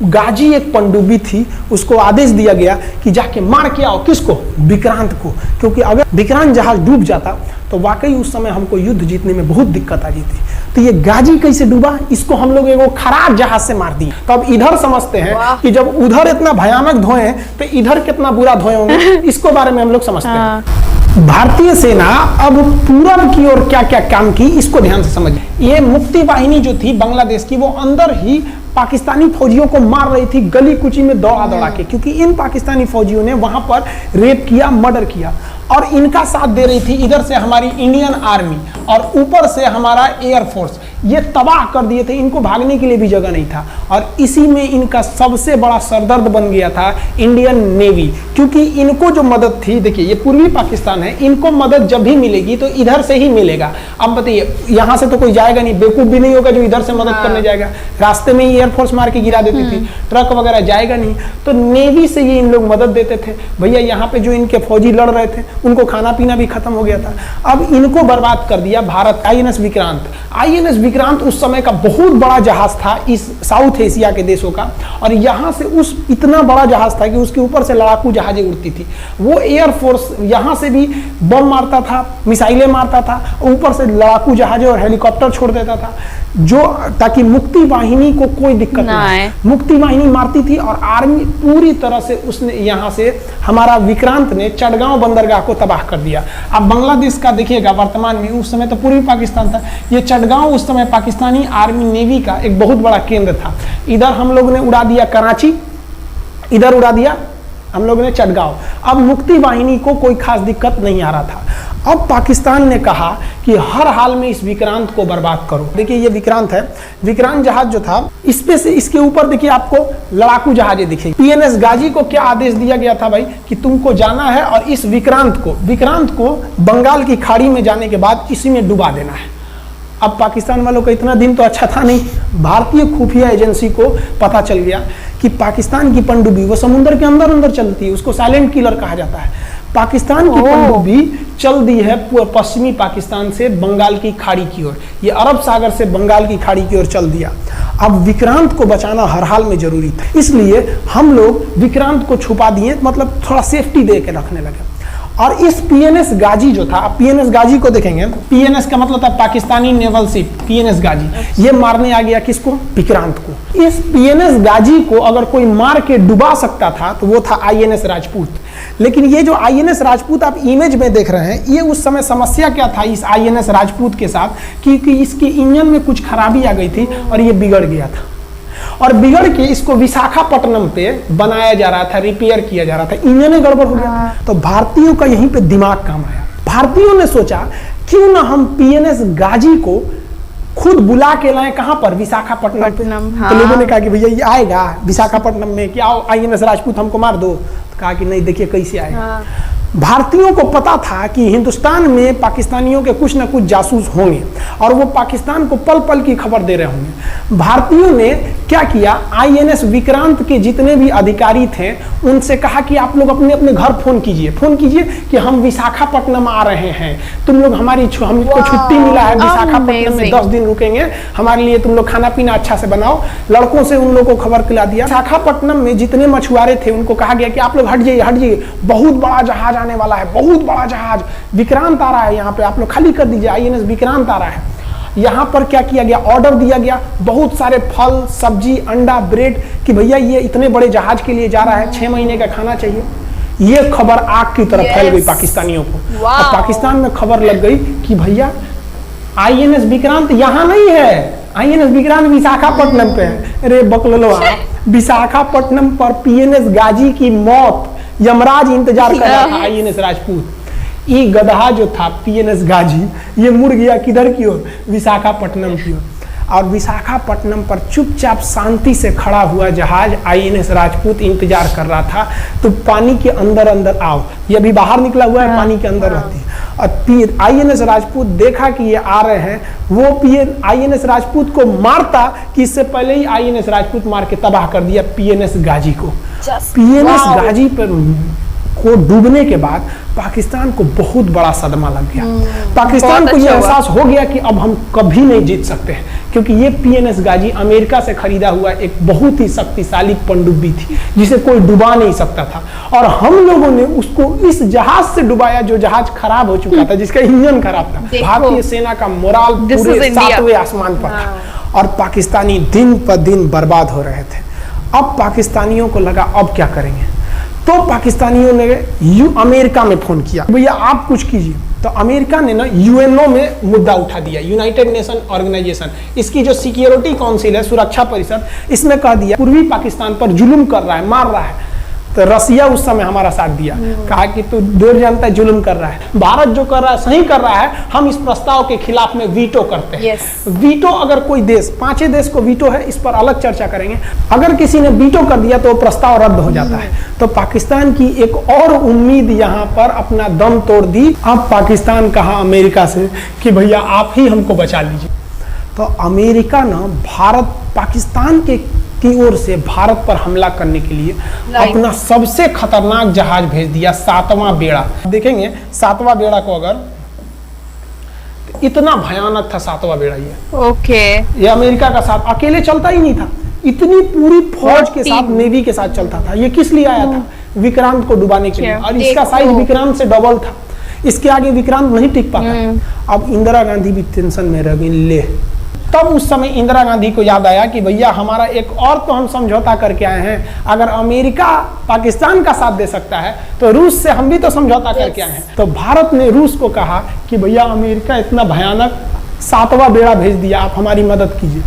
गाजी एक पनडुब्बी थी, उसको आदेश दिया गया कि जाके मार के आओ। किसको? विक्रांत को। क्योंकि अगर विक्रांत जहाज डूब जाता तो वाकई उस समय हमको युद्ध जीतने में बहुत दिक्कत आ जाती। तो ये गाजी कैसे डूबा, इसको हम लोग एगो खराब जहाज से मार दिए। तो अब इधर समझते हैं कि जब उधर इतना भयानक धोए तो इधर कितना बुरा धोए होंगे, इसको बारे में हम लोग समझते हैं। भारतीय सेना अब पूरब की ओर क्या क्या काम की, इसको ध्यान से समझिए। ये मुक्ति वाहिनी जो थी बांग्लादेश की, वो अंदर ही पाकिस्तानी फौजियों को मार रही थी गली कुची में दौड़ा दौड़ा के। क्योंकि इन पाकिस्तानी फौजियों ने वहां पर रेप किया, मर्डर किया और इनका साथ दे रही थी इधर से हमारी इंडियन आर्मी और ऊपर से हमारा एयरफोर्स। ये तबाह कर दिए थे, इनको भागने के लिए भी जगह नहीं था। और इसी में इनका सबसे बड़ा सरदर्द बन गया था इंडियन नेवी। क्योंकि इनको जो मदद थी, देखिए ये पूर्वी पाकिस्तान है, इनको मदद जब भी मिलेगी तो इधर से ही मिलेगा। अब बताइए यहाँ से तो कोई जाएगा नहीं, बेवकूफ भी नहीं होगा जो इधर से मदद करने जाएगा। रास्ते में ही एयरफोर्स मार के गिरा देती थी, ट्रक वगैरह जाएगा नहीं। तो नेवी से ये इन लोग मदद देते थे। भैया यहाँ पे जो इनके फौजी लड़ रहे थे उनको खाना पीना भी खत्म हो गया था। अब इनको बर्बाद कर दिया भारत। INS विक्रांत, INS विक्रांत उस समय का बहुत बड़ा जहाज था इस साउथ एशिया के देशों का। और यहाँ से उस इतना बड़ा जहाज था कि उसके ऊपर से लड़ाकू जहाजें उड़ती थी। वो एयरफोर्स यहाँ से भी बम मारता था, मिसाइलें मारता था, ऊपर से लड़ाकू जहाजें और हेलीकॉप्टर छोड़ देता था, जो ताकि मुक्ति वाहिनी को कोई दिक्कत ना आए। मुक्ति वाहिनी मारती थी और आर्मी पूरी तरह से उसने यहाँ से हमारा विक्रांत ने चटगांव बंदरगाह को तबाह कर दिया। अब बांग्लादेश का देखिएगा वर्तमान में, उस समय तो पूर्वी पाकिस्तान था, ये चटगांव उस समय पाकिस्तानी आर्मी नेवी का एक बहुत बड़ा केंद्र था। इधर हम लोग ने उड़ा दिया कराची, इधर उड़ा दिया हम लोग ने चटगांव। अब मुक्ति वाहिनी को कोई खास दिक्कत नहीं आ रहा था। अब पाकिस्तान ने कहा कि हर हाल में इस विक्रांत को बर्बाद करो। देखिए ये विक्रांत है, विक्रांत जहाज जो था इसपे से इसके ऊपर देखिए आपको लड़ाकू जहाजें दिखेगी। पीएनएस गाजी को क्या आदेश दिया गया था भाई कि तुमको जाना है और इस विक्रांत को बंगाल की खाड़ी में जाने के बाद इसी में डुबा देना है। अब पाकिस्तान वालों का इतना दिन तो अच्छा था नहीं, भारतीय खुफिया एजेंसी को पता चल गया कि पाकिस्तान की पनडुब्बी वो समुद्र के अंदर अंदर चलती है, उसको साइलेंट किलर कहा जाता है। पाकिस्तान की पनडुब्बी चल दी है पश्चिमी पाकिस्तान से बंगाल की खाड़ी की ओर, ये अरब सागर से बंगाल की खाड़ी की ओर चल दिया। अब विक्रांत को बचाना हर हाल में जरूरी था, इसलिए हम लोग विक्रांत को छुपा दिए, मतलब थोड़ा सेफ्टी दे के रखने लगे। और इस पीएनएस गाजी जो था, पीएनएस गाजी को देखेंगे, पीएनएस का मतलब था पाकिस्तानी नेवल शिप, पीएनएस गाजी, ये मारने आ गया किसको? विक्रांत को। इस पीएनएस गाजी को अगर कोई मार के डुबा सकता था तो वो था आईएनएस राजपूत। लेकिन ये जो आईएनएस राजपूत आप इमेज में देख रहे हैं, ये उस समय समस्या क्या था इस आईएनएस राजपूत के साथ कि इसके इंजन में कुछ खराबी आ गई थी और ये बिगड़ गया था, और बिगड़ के इसको विशाखापट्टनम पे बनाया जा रहा था, रिपेयर किया जा रहा था, इंजन गड़बड़ हो गया। तो भारतीयों का यहीं पे दिमाग काम आया। भारतीयों ने सोचा क्यों ना हम पीएनएस गाजी को खुद बुला के लाएं, कहां पर? विशाखापट्टनम पे। तो लोगों ने कहा कि भैया ये आएगा विशाखापट्टनम में, कि आओ आईएनएस राजपूत हमको मार दो। तो कहा कि नहीं, देखिए कैसे आएगा। भारतीयों को पता था कि हिंदुस्तान में पाकिस्तानियों के कुछ ना कुछ जासूस होंगे और वो पाकिस्तान को पल पल की खबर दे रहे होंगे। भारतीयों ने क्या किया, आईएनएस विक्रांत के जितने भी अधिकारी थे उनसे कहा कि आप लोग अपने अपने घर फोन कीजिए कि हम विशाखापट्टनम आ रहे हैं, तुम लोग हमको छुट्टी मिला है, विशाखापट्टनम में 10 दिन रुकेंगे, हमारे लिए तुम लोग खाना पीना अच्छा से बनाओ। लड़कों से उन लोगों को खबर खिला दिया। विशाखापट्टनम में जितने मछुआरे थे उनको कहा गया कि आप लोग हट जाइए, बहुत बड़ा जहाज आने वाला है, बहुत बड़ा जहाज विक्रांत आ रहा है, यहाँ पे आप लोग खाली कर दीजिए, आईएनएस विक्रांत आ रहा है। यहाँ पर क्या किया गया, ऑर्डर दिया गया, बहुत सारे फल सब्जी अंडा ब्रेड, कि भैया ये इतने बड़े जहाज के लिए जा रहा है, 6 महीने का खाना चाहिए। ये खबर आग की तरफ फैल गई पाकिस्तानियों को। और पाकिस्तान में खबर लग गई कि भैया आईएनएस विक्रांत यहाँ नहीं है, आईएनएस विक्रांत विशाखापट्टनम पे है। अरे बकलोलो, विशाखापट्टनम पर पीएनएस गाजी की मौत यमराज इंतजार कर रहा था, आईएनएस राजपूत। ये गधा जो था पीएनएस गाजी, ये मुड़ गया किधर की ओर? विशाखापट्टनम की ओर। और विशाखापट्टनम पर चुपचाप शांति से खड़ा हुआ जहाज आईएनएस राजपूत इंतजार कर रहा था। तो पानी के अंदर अंदर आओ, ये अभी बाहर निकला हुआ है, पानी के अंदर रहती है। और आईएनएस राजपूत देखा कि ये आ रहे हैं, वो आईएनएस राजपूत को मारता कि इससे पहले ही आईएनएस राजपूत मार के तबाह कर दिया पीएनएस गाजी को। पीएनएस गाजी पर को डूबने के बाद पाकिस्तान को बहुत बड़ा सदमा लग गया। पाकिस्तान को यह एहसास हो गया कि अब हम कभी नहीं जीत सकते हैं, क्योंकि ये पीएनएस गाजी अमेरिका से खरीदा हुआ एक बहुत ही शक्तिशाली पनडुब्बी थी जिसे कोई डुबा नहीं सकता था, और हम लोगों ने उसको इस जहाज से डुबाया जो जहाज खराब हो चुका था, जिसका इंजन खराब था। भारतीय सेना का मोराल पूरे 7वें आसमान पर था और पाकिस्तानी दिन पर दिन बर्बाद हो रहे थे। अब पाकिस्तानियों को लगा अब क्या करेंगे, तो पाकिस्तानियों ने अमेरिका में फोन किया, भैया आप कुछ कीजिए। तो अमेरिका ने ना यूएनओ में मुद्दा उठा दिया, यूनाइटेड नेशन ऑर्गेनाइजेशन, इसकी जो सिक्योरिटी काउंसिल है, सुरक्षा परिषद, इसमें कह दिया पूर्वी पाकिस्तान पर जुल्म कर रहा है, मार रहा है। तो रसिया उस समय हमारा साथ दिया, कहा कि तू दूर जानता है जुल्म कर रहा है, भारत जो कर रहा है सही कर रहा है, हम इस प्रस्ताव के खिलाफ में वीटो करते हैं। वीटो अगर कोई देश, 5 देश को वीटो है, इस पर अलग चर्चा करेंगे, अगर किसी ने वीटो कर दिया तो प्रस्ताव रद्द हो जाता है। तो पाकिस्तान की एक और उम्मीद यहाँ पर अपना दम तोड़ दी। अब पाकिस्तान कहा अमेरिका से कि भैया आप ही हमको बचा लीजिए। तो अमेरिका ना भारत पाकिस्तान की ओर से भारत पर हमला करने के लिए अपना सबसे खतरनाक जहाज भेज दिया, 7वां बेड़ा। देखेंगे 7वां बेड़ा को, अगर तो इतना भयानक था 7वां बेड़ा ये अमेरिका का साथ अकेले चलता ही नहीं था, इतनी पूरी फौज के साथ, नेवी के साथ चलता था। ये किस लिए आया था? विक्रांत को डुबाने के लिए, और इसका साइज विक्रांत से डबल था, इसके आगे विक्रांत नहीं टिक पाता। अब इंदिरा गांधी भी टेंशन में रह गई। ले तब उस समय इंदिरा गांधी को याद आया कि भैया हमारा एक और तो हम समझौता करके आए हैं, अगर अमेरिका पाकिस्तान का साथ दे सकता है तो रूस से हम भी तो समझौता करके आए हैं। तो भारत ने रूस को कहा कि भैया अमेरिका इतना भयानक 7वां बेड़ा भेज दिया, आप हमारी मदद कीजिए।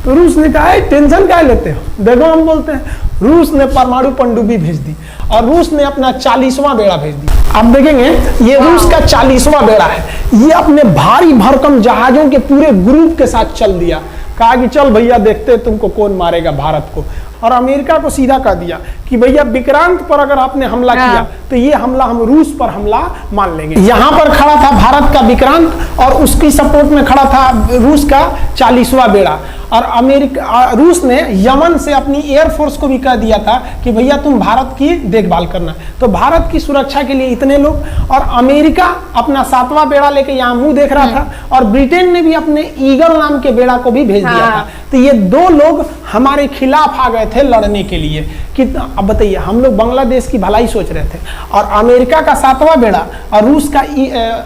तो रूस ने कहा टेंशन क्या लेते हो, देखो हम बोलते हैं। रूस ने परमाणु पनडुब्बी भेज दी और रूस ने अपना 40वां बेड़ा भेज दिया। आप देखेंगे ये रूस का 40वां बेड़ा है। ये अपने भारी भरकम जहाजों के पूरे ग्रुप के साथ चल दिया, कहा कि चल भैया देखते तुमको कौन मारेगा भारत को। और अमेरिका को सीधा कह दिया कि भैया विक्रांत पर अगर आपने हमला किया तो ये हमला हम रूस पर हमला मान लेंगे। यहाँ पर खड़ा था भारत का विक्रांत और उसकी सपोर्ट में खड़ा था रूस का 40वां बेड़ा। और रूस ने यमन से अपनी एयरफोर्स को भी कह दिया था कि भैया तुम भारत की देखभाल करना। तो भारत की सुरक्षा के लिए इतने लोग, और अमेरिका अपना 7वां बेड़ा लेके यहाँ मुंह देख रहा था, और ब्रिटेन ने भी अपने ईगल नाम के बेड़ा को भी भेज दिया था। तो ये दो लोग हमारे खिलाफ आ गए थे लड़ने के लिए कि अब बताइए, हम लोग बांग्लादेश की भलाई सोच रहे थे और अमेरिका का 7वां बेड़ा और रूस का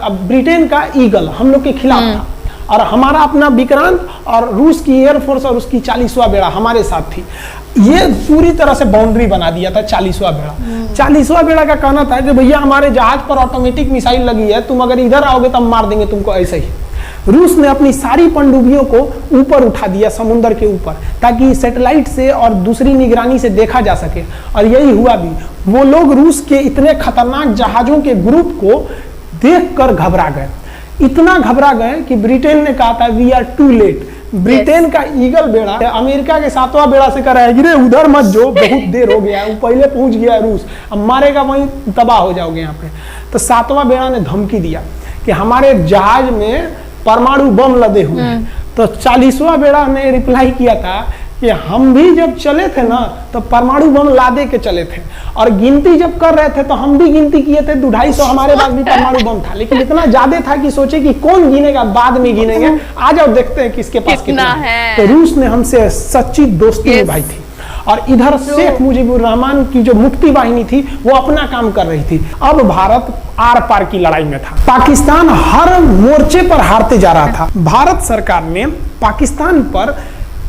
ब्रिटेन का ईगल हम लोग के खिलाफ था, और हमारा अपना विक्रांत और रूस की एयरफोर्स और उसकी 40वां बेड़ा हमारे साथ थी। ये पूरी तरह से बाउंड्री बना दिया था 40वां बेड़ा। 40वां बेड़ा का कहना था कि भैया हमारे जहाज पर ऑटोमेटिक मिसाइल लगी है, तुम अगर इधर आओगे तो हम मार देंगे तुमको ऐसे ही। रूस ने अपनी सारी पनडुब्बियों को ऊपर उठा दिया समुद्र के ऊपर, ताकि सैटेलाइट से और दूसरी निगरानी से देखा जा सके, और यही हुआ भी। वो लोग रूस के इतने खतरनाक जहाजों के ग्रुप को देखकर घबरा गए, इतना घबरा गए कि ब्रिटेन ने कहा था we are too late. Britain का ईगल बेड़ा अमेरिका के 7वां बेड़ा से कर रहा है गिरे उधर मत जो, बहुत देर हो गया, वो पहले पहुंच गया रूस, अब मारेगा वहीं तबाह हो जाओगे यहाँ पे। तो 7वां बेड़ा ने धमकी दिया कि हमारे जहाज में परमाणु बम लदे हुए हैं। तो 40वां बेड़ा ने रिप्लाई किया था कि हम भी जब चले थे ना तो परमाणु बम लादे के चले थे, और गिनती जब कर रहे थे तो हम भी गिनती किए थे 250 हमारे पास भी परमाणु बम था, लेकिन इतना ज्यादा था कि सोचे कि कौन गिनेगा, बाद में गिनेंगे, आ जाओ देखते हैं किसके पास कितना है। तो रूस ने हमसे सच्ची दोस्ती निभाई थी, और इधर शेख मुजीबुर रहमान की जो मुक्ति वाहिनी थी वो अपना काम कर रही थी। अब भारत आर पार की लड़ाई में था, पाकिस्तान हर मोर्चे पर हारते जा रहा था। भारत सरकार ने पाकिस्तान पर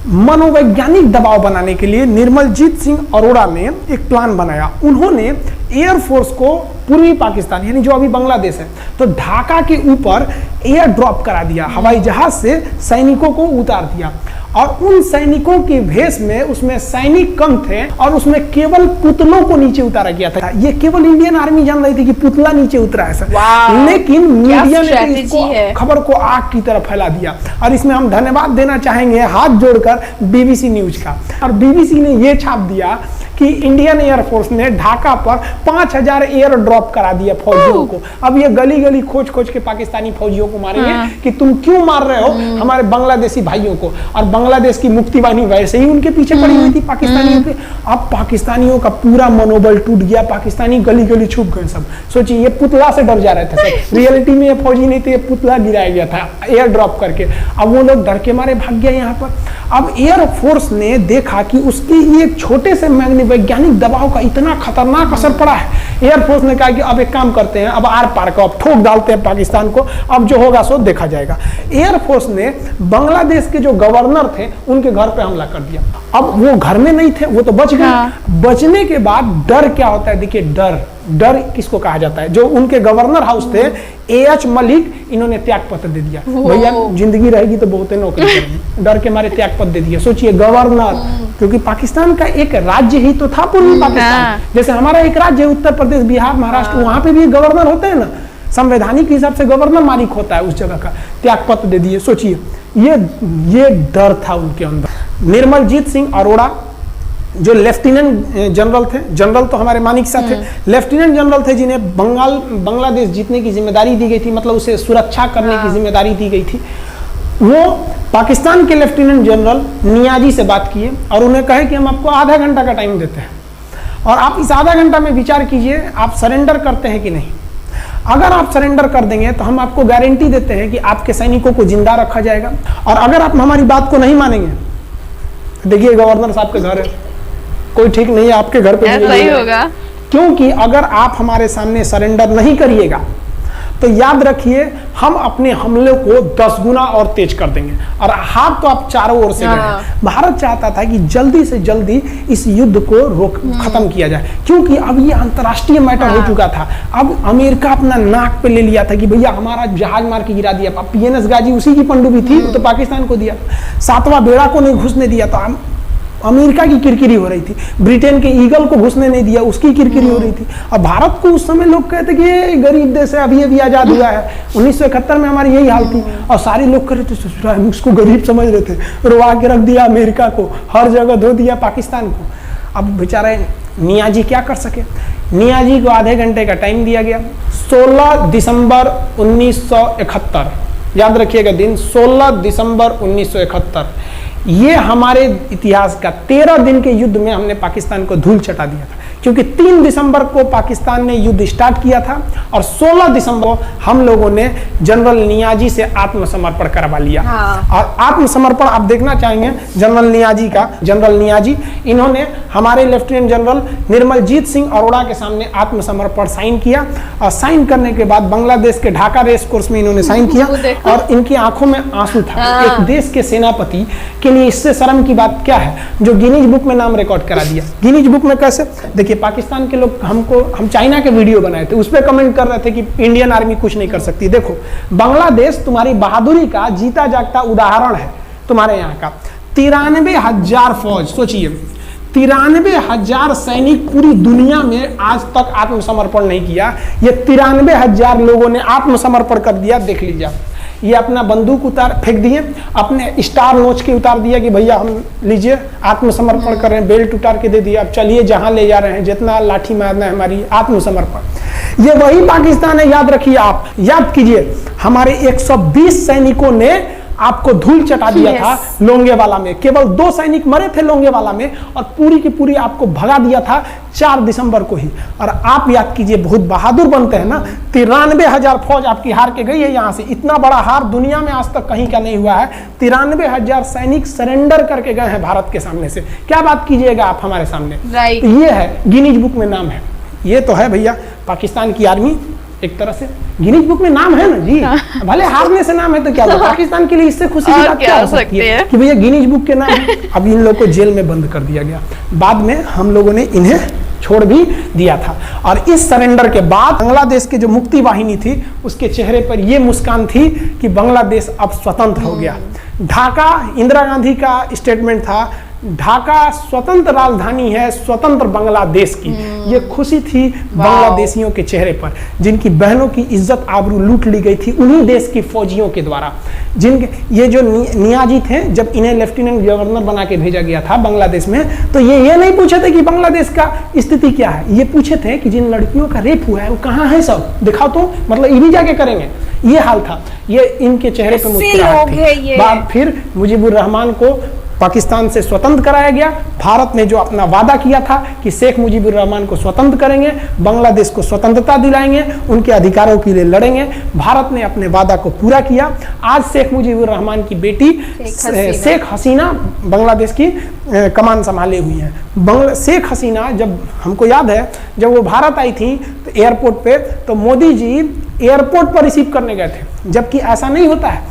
मनोवैज्ञानिक दबाव बनाने के लिए निर्मलजीत सिंह अरोड़ा ने एक प्लान बनाया। उन्होंने एयरफोर्स को पूर्वी पाकिस्तान यानी जो अभी बांग्लादेश है तो ढाका के ऊपर एयर ड्रॉप करा दिया, हवाई जहाज से सैनिकों को उतार दिया, और उन सैनिकों के भेष में उसमें सैनिक कम थे और उसमें केवल पुतलों को नीचे उतारा गया था। ये केवल इंडियन आर्मी जान रही थी कि पुतला नीचे उतरा है सर, लेकिन मीडिया ने इसको खबर को आग की तरफ फैला दिया। और इसमें हम धन्यवाद देना चाहेंगे हाथ जोड़कर बीबीसी न्यूज का, और बीबीसी ने ये छाप दिया कि इंडियन एयरफोर्स ने ढाका पर 5000 एयर ड्रॉप करा दिया फौजियों को। अब ये गली गली खोज खोज के पाकिस्तानी फौजियों को मारेंगे कि तुम क्यों मार रहे हो हमारे बांग्लादेशी भाइयों को। और बांग्लादेश की मुक्ति वाहिनी वैसे ही उनके पीछे पड़ी हुई थी पाकिस्तानियों के। अब पाकिस्तानियों का पूरा मनोबल टूट गया, पाकिस्तानी गली गली छुप गए सब। सोचिए ये पुतला से डर जा रहे थे सब, रियलिटी में ये फौजी नहीं थे, ये पुतला गिराया गया था एयर ड्रॉप करके। अब वो लोग डर के मारे भाग गया यहाँ पर। अब एयरफोर्स ने देखा कि उसकी एक छोटे से वैज्ञानिक दबाव का इतना खतरनाक असर पड़ा है। एयरफोर्स ने कहा कि अब एक काम करते हैं, अब आर पार को अब ठोक डालते हैं पाकिस्तान को, अब जो होगा सो देखा जाएगा। एयरफोर्स ने बांग्लादेश के जो गवर्नर थे उनके घर पे हमला कर दिया। अब वो घर में नहीं थे, वो तो बच गए। बचने के बाद डर क्या होता है, देखिए डर किसको कहा जाता है। जो उनके गवर्नर हाउस थे एएच मलिक, इन्होंने त्याग पत्र दे दिया, भैया जिंदगी रहेगी तो बहुत नौकरी करेंगे, डर के मारे त्याग पत्र दे दिया। सोचिए गवर्नर, क्योंकि पाकिस्तान का एक राज्य ही तो था पूर्वी पाकिस्तान, जैसे हमारा एक राज्य है उत्तर प्रदेश, बिहार, महाराष्ट्र, वहां पे भी गवर्नर होते हैं ना, संवैधानिक हिसाब से गवर्नर मालिक होता है उस जगह का। त्याग पत्र दे दिए। सोचिए ये डर था उनके अंदर। निर्मलजीत सिंह अरोड़ा जो लेफ्टिनेंट जनरल थे, जनरल तो हमारे मानिक साहब थे, लेफ्टिनेंट जनरल थे जिन्हें बांग्लादेश जीतने की जिम्मेदारी दी गई थी, मतलब उसे सुरक्षा करने की जिम्मेदारी दी गई थी। वो पाकिस्तान के लेफ्टिनेंट जनरल नियाजी से बात किए और उन्हें कहे कि हम आपको आधा घंटा का टाइम देते हैं और आप इस आधा घंटा में विचार कीजिए आप सरेंडर करते हैं कि नहीं। अगर आप सरेंडर कर देंगे तो हम आपको गारंटी देते हैं कि आपके सैनिकों को जिंदा रखा जाएगा, और अगर आप हमारी बात को नहीं मानेंगे, देखिए गवर्नर साहब के घर है, कोई ठीक नहीं है आपके घर पे ऐसा ही होगा। क्योंकि अगर आप हमारे सामने सरेंडर नहीं करिएगा तो याद रखिए हम अपने हमले को 10 गुना और तेज कर देंगे। और हाथ तो आप चारों ओर से गए हैं। भारत चाहता था कि जल्दी से जल्दी इस युद्ध को खत्म किया जाए, क्योंकि अब ये अंतर्राष्ट्रीय मैटर हो चुका था। अब अमेरिका अपना नाक पे ले लिया था कि भैया हमारा जहाज मार के गिरा दिया। PNS गाजी उसी की पनडुब्बी थी, तो पाकिस्तान को दिया। 7वां बेड़ा को नहीं घुसने दिया, तो अमेरिका की किरकिरी हो रही थी। ब्रिटेन के ईगल को घुसने नहीं दिया, उसकी किरकिरी हो रही थी। और भारत को उस समय लोग कहते कि ये गरीब देश है, अभी आजाद हुआ है। 1971 में हमारी यही हाल थी, और सारे लोग कह रहे थे हम उसको गरीब समझ रहे थे, रुआ के रख दिया अमेरिका को, हर जगह धो दिया पाकिस्तान को। अब बेचारे नियाजी क्या कर सके। नियाजी को आधे घंटे का टाइम दिया गया। 16 दिसंबर 1971, याद रखिएगा दिन, 16 दिसंबर 1971। ये हमारे इतिहास का 13 दिन के युद्ध में हमने पाकिस्तान को धूल चटा दिया था, क्योंकि 3 दिसंबर को पाकिस्तान ने युद्ध स्टार्ट किया था और 16 दिसंबर को हम लोगों ने जनरल नियाजी से आत्मसमर्पण करवा लिया। और आत्मसमर्पण आप देखना चाहेंगे जनरल नियाजी का। जनरल नियाजी इन्होंने हमारे लेफ्टिनेंट जनरल निर्मलजीत सिंह अरोड़ा के सामने आत्मसमर्पण साइन किया, और साइन करने के बाद बांग्लादेश के ढाका रेस कोर्स में इन्होंने साइन किया, और इनकी आंखों में आंसू था। एक देश के सेनापति के लिए इससे शर्म की बात क्या है, जो गिनीज बुक में नाम रिकॉर्ड करा दिया। गिनीज बुक में कैसे? देखिए, पाकिस्तान के लोग हम चाइना के वीडियो बनाए थे, उस पर कमेंट कर रहे थे कि इंडियन आर्मी कुछ नहीं कर सकती। देखो, बांग्लादेश तुम्हारी बहादुरी का जीता जागता उदाहरण है। तुम्हारे यहाँ का 93,000 फौज, सोचिए 93,000 सैनिक पूरी दुनिया में आज तक आत्मसमर्पण नहीं किया। ये 93,000 लोगों ने आत्मसमर्पण कर दिया। देख लीजिए, ये अपना बंदूक फेंक दिए, अपने स्टार नोच के उतार दिया कि भैया हम लीजिए आत्मसमर्पण कर रहे हैं, बेल्ट उतार के दे दिया, अब चलिए जहां ले जा रहे हैं, जितना लाठी मारना है हमारी, आत्मसमर्पण। ये वही पाकिस्तान है, याद रखिए। आप याद कीजिए, हमारे 120 सैनिकों ने आपको धूल चटा दिया था लोंगेवाला में। केवल 2 सैनिक मरे थे लोंगेवाला में, और पूरी की पूरी आपको भगा दिया था 4 दिसंबर को ही। और आप याद कीजिए, बहुत बहादुर बनते हैं ना, 93,000 फौज आपकी हार के गई है यहाँ से। इतना बड़ा हार दुनिया में आज तक कहीं का नहीं हुआ है। 93,000 सैनिक सरेंडर करके गए हैं भारत के सामने से। क्या बात कीजिएगा आप हमारे सामने। राइट। ये है, गिनीज बुक में नाम है। ये तो है भैया पाकिस्तान की आर्मी, एक तरह से गिनीज बुक में नाम है ना जी। भले हारने से नाम है तो क्या हुआ, पाकिस्तान के लिए इससे खुशी की बात क्या हो सकती है कि भैया गिनीज बुक के नाम है। अब इन लोगों को जेल में बंद कर दिया गया। बाद में हम लोगों ने इन्हें छोड़ भी दिया था। और इस सरेंडर के बाद बांग्लादेश के जो मुक्ति वाहिनी थी, उसके चेहरे पर यह मुस्कान थी कि बांग्लादेश अब स्वतंत्र हो गया। ढाका, इंदिरा गांधी का स्टेटमेंट था, ढाका स्वतंत्र राजधानी है स्वतंत्र बांग्लादेश की। ये खुशी थी बांग्लादेशियों के चेहरे पर, जिनकी बहनों की इज्जत आबरू लूट ली गई थी उन्हीं देश की फौजियों के द्वारा। जिनके ये जो नियाजी थे, जब इन्हें लेफ्टिनेंट गवर्नर बना के भेजा गया था बांग्लादेश में, तो ये नहीं पूछे थे कि बांग्लादेश का स्थिति क्या है। ये पूछे थे कि जिन लड़कियों का रेप हुआ है वो कहाँ है, सब दिखाओ तो, मतलब ये भी जाके करेंगे। ये हाल था। ये इनके चेहरे पर मुस्कुराहट थी। बाद फिर मुजीबुर रहमान को पाकिस्तान से स्वतंत्र कराया गया। भारत ने जो अपना वादा किया था कि शेख मुजीबुर रहमान को स्वतंत्र करेंगे, बांग्लादेश को स्वतंत्रता दिलाएंगे, उनके अधिकारों के लिए लड़ेंगे, भारत ने अपने वादा को पूरा किया। आज शेख मुजीबुर रहमान की बेटी शेख हसीना बांग्लादेश की कमान संभाले हुई हैं। शेख हसीना, जब हमको याद है जब वो भारत आई थी तो एयरपोर्ट पे, तो मोदी जी एयरपोर्ट पर रिसीव करने गए थे, जबकि ऐसा नहीं होता है।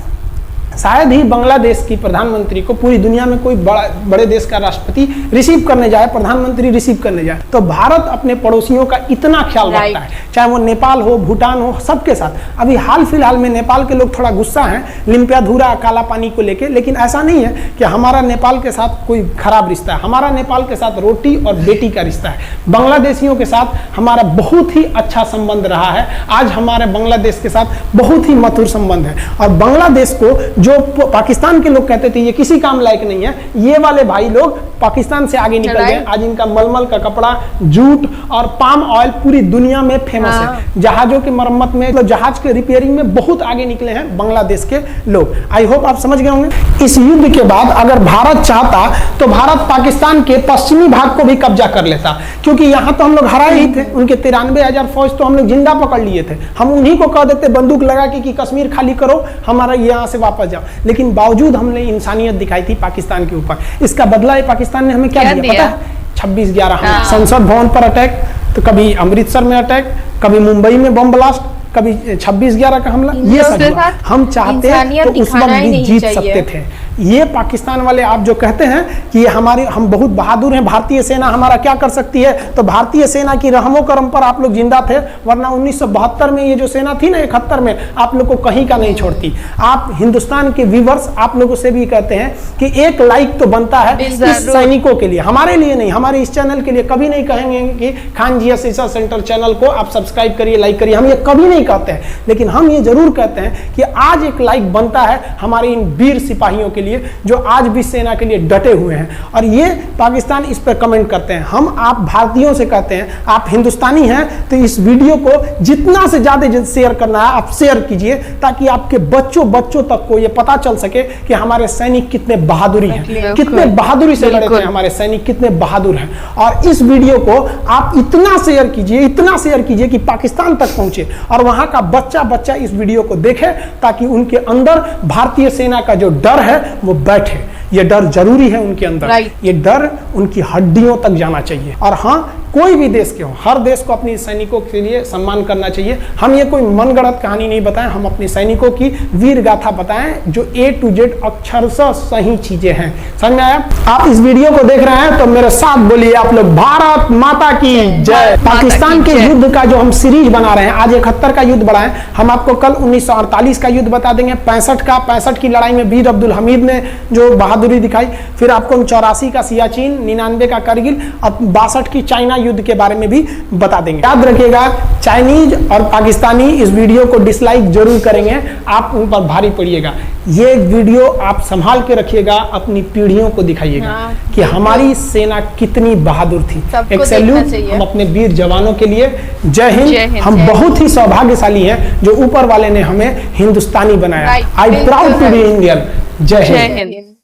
शायद ही बांग्लादेश की प्रधानमंत्री को पूरी दुनिया में कोई बड़े देश का राष्ट्रपति रिसीव करने जाए, प्रधानमंत्री रिसीव करने जाए। तो भारत अपने पड़ोसियों का इतना ख्याल रखता है, चाहे वो नेपाल हो, भूटान हो, सबके साथ। अभी हाल फिलहाल में नेपाल के लोग थोड़ा गुस्सा हैं लिम्पियाधुरा काला पानी को लेके, लेकिन ऐसा नहीं है कि हमारा नेपाल के साथ कोई खराब रिश्ता है। हमारा नेपाल के साथ रोटी और बेटी का रिश्ता है। बांग्लादेशियों के साथ हमारा बहुत ही अच्छा संबंध रहा है। आज हमारे बांग्लादेश के साथ बहुत ही मधुर संबंध है। और बांग्लादेश को जो पाकिस्तान के लोग कहते थे ये किसी काम लायक नहीं है, ये वाले भाई लोग पाकिस्तान से आगे निकल गए। आज इनका मलमल का कपड़ा, जूट और पाम ऑयल पूरी दुनिया में फेमस है। जहाजों की मरम्मत में, तो जहाज के रिपेयरिंग में बहुत आगे निकले हैं बांग्लादेश के लोग। आई होप आप समझ गए होंगे। इस युद्ध के बाद अगर भारत चाहता तो भारत पाकिस्तान के पश्चिमी भाग को भी कब्जा कर लेता, क्योंकि यहाँ तो हम लोग हराए ही थे। उनके 93,000 फौज तो हम लोग जिंदा पकड़ लिए थे। हम उन्हीं को कह देते बंदूक लगा के कि कश्मीर खाली करो, हमारा यहाँ से वापस जाओ। लेकिन बावजूद हमने इंसानियत दिखाई थी पाकिस्तान के ऊपर। इसका बदला ये पाकिस्तान ने हमें क्या दिया पता है? 26/11 संसद भवन पर अटैक, तो कभी अमृतसर में अटैक, कभी मुंबई में बम ब्लास्ट, कभी 26/11 का हमला, ये सब हुआ। हम चाहते तो उस वक्त भी जीत सकते थे। ये पाकिस्तान वाले आप जो कहते हैं कि हम बहुत बहादुर हैं, भारतीय सेना हमारा क्या कर सकती है, तो भारतीय सेना की रहमो करम पर आप लोग जिंदा थे, वरना 1972 में ये जो सेना थी ना 71 में, आप लोग को कहीं का नहीं छोड़ती। आप हिंदुस्तान के व्यूवर्स आप लोगों से भी कहते हैं कि एक लाइक तो बनता है इस सैनिकों के लिए, हमारे लिए नहीं, हमारे इस चैनल के लिए। कभी नहीं कहेंगे कि खान जी रिसर्च सेंटर चैनल को आप सब्सक्राइब करिए, लाइक करिए, हम ये कभी नहीं कहते हैं, लेकिन हम ये जरूर कहते हैं कि आज एक लाइक बनता है हमारे इन वीर सिपाहियों के लिए जो आज भी सेना के लिए डटे हुए हैं। और ये पाकिस्तान इस पर कमेंट करते हैं। हम आप भारतीयों से कहते हैं, आप हिंदुस्तानी हैं तो इस वीडियो को जितना से ज्यादा शेयर करना है आप शेयर कीजिए, ताकि आपके बच्चों तक को ये पता चल सके कि हमारे सैनिक कितने बहादुरी हैं, कितने बहादुरी से लड़े थे हमारे सैनिक, कितने बहादुर हैं। और इस वीडियो को आप इतना शेयर कीजिए कि पाकिस्तान तक पहुंचे और वहां का बच्चा इस वीडियो को देखे, ताकि उनके अंदर भारतीय सेना का जो डर है वो बैठे। ये डर जरूरी है उनके अंदर, ये डर उनकी हड्डियों तक जाना चाहिए। और हाँ, कोई भी देश के हो, हर देश को अपने सैनिकों के लिए सम्मान करना चाहिए। हम ये कोई मनगढ़ंत कहानी नहीं बताएं, हम अपने सैनिकों की वीर गाथा बताएं जो A to Z अक्षरशः सही चीजें हैं। समझ में आया? आप इस वीडियो को देख रहे हैं तो मेरे साथ बोलिए आप लोग, भारत माता की जय। पाकिस्तान के युद्ध का जो हम सीरीज बना रहे हैं, आज 71 का युद्ध बढ़ाएं, हम आपको कल 1948 का युद्ध बता देंगे, 65 की लड़ाई में वीर अब्दुल हमीद ने जो बहादुरी दिखाई, फिर आपको 84 का सियाचिन, 99 का करगिल और 62 की चाइना युद्ध के बारे में भी बता देंगे। याद रखिएगा, चाइनीज और पाकिस्तानी इस वीडियो को डिसलाइक जरूर करेंगे, आप उन पर भारी पड़िएगा। ये वीडियो आप संभाल के रखिएगा, अपनी पीढ़ियों को दिखाइएगा कि हमारी सेना कितनी बहादुर थी। एक सैल्यूट हम अपने वीर जवानों के लिए। जय हिंद। हम बहुत ही सौभाग्यशाली हैं जो ऊपर वाले ने हमें हिंदुस्तानी बनाया। I proud to be Indian. जय हिंद।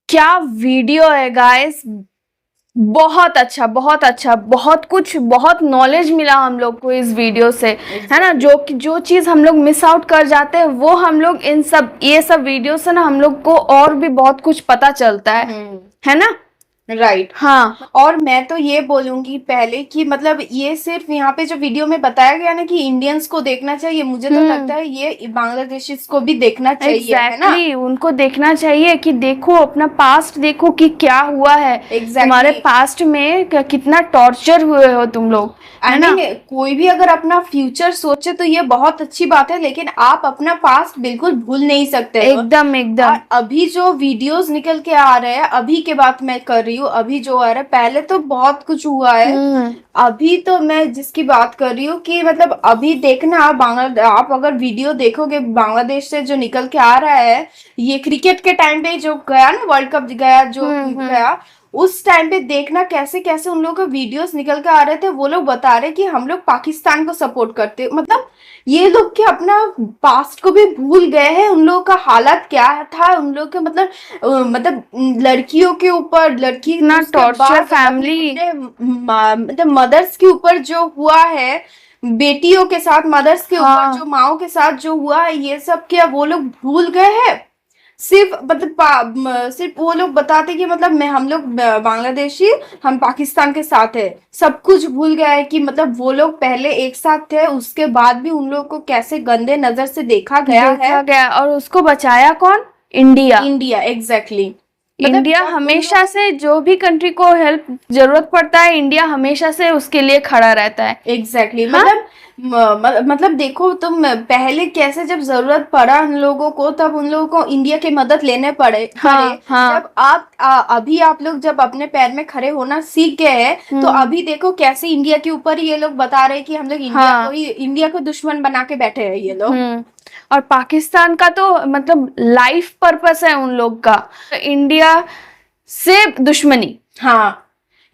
क्या वीडियो है गाइस, बहुत अच्छा, बहुत कुछ, बहुत नॉलेज मिला हम लोग को इस वीडियो से, है ना। जो चीज हम लोग मिस आउट कर जाते हैं वो हम लोग ये सब वीडियो से ना हम लोग को और भी बहुत कुछ पता चलता है ना। राइट। हाँ, और मैं तो ये बोलूंगी पहले कि मतलब ये सिर्फ यहाँ पे जो वीडियो में बताया गया ना कि इंडियंस को देखना चाहिए, मुझे तो लगता है ये बांग्लादेशीज को भी देखना चाहिए, है ना? उनको देखना चाहिए कि देखो अपना पास्ट, देखो कि क्या हुआ है। हमारे पास्ट में कितना टॉर्चर हुए हो तुम लोग, है ना। कोई भी अगर अपना फ्यूचर सोचे तो ये बहुत अच्छी बात है, लेकिन आप अपना पास्ट बिल्कुल भूल नहीं सकते। एकदम। और अभी जो वीडियोस निकल के आ रहे हैं, अभी के बात मैं कर रही हूँ, अभी जो आ रहा है, पहले तो बहुत कुछ हुआ है, अभी तो मैं जिसकी बात कर रही हूँ कि मतलब अभी देखना, आप अगर वीडियो देखोगे बांग्लादेश से जो निकल के आ रहा है, ये क्रिकेट के टाइम पे जो गया ना, वर्ल्ड कप गया जो गया, उस टाइम पे देखना कैसे कैसे उन लोगों के वीडियोस निकल के आ रहे थे। वो लोग बता रहे कि हम लोग पाकिस्तान को सपोर्ट करते, मतलब ये लोग के अपना पास्ट को भी भूल गए हैं। उन लोगों का हालत क्या था, उन लोग के मतलब लड़कियों के ऊपर, लड़की ना टॉर्चर, फैमिली मतलब मदर्स के ऊपर जो हुआ है, बेटियों के साथ, मदर्स के ऊपर जो माओ के साथ जो हुआ है, ये सब क्या वो लोग भूल गए हैं? सिर्फ वो लोग बताते कि मतलब हम लोग बांग्लादेशी, हम पाकिस्तान के साथ है, सब कुछ भूल गया है कि मतलब वो लोग पहले एक साथ थे, उसके बाद भी उन लोगों को कैसे गंदे नजर से देखा गया और उसको बचाया कौन? इंडिया। एग्जैक्टली। इंडिया हमेशा से, जो भी कंट्री को हेल्प जरूरत पड़ता है, इंडिया हमेशा से उसके लिए खड़ा रहता है। एग्जैक्टली। मतलब देखो तुम, पहले कैसे जब जरूरत पड़ा उन लोगों को, तब उन लोगों को इंडिया की मदद लेने पड़े। जब अभी आप लोग जब अपने पैर में खड़े होना सीख गए हैं, तो अभी देखो कैसे इंडिया के ऊपर ये लोग बता रहे हैं कि हम लोग इंडिया को दुश्मन बना के बैठे हैं ये लोग। और पाकिस्तान का तो मतलब लाइफ पर्पस है उन लोग का, इंडिया से दुश्मनी। हाँ,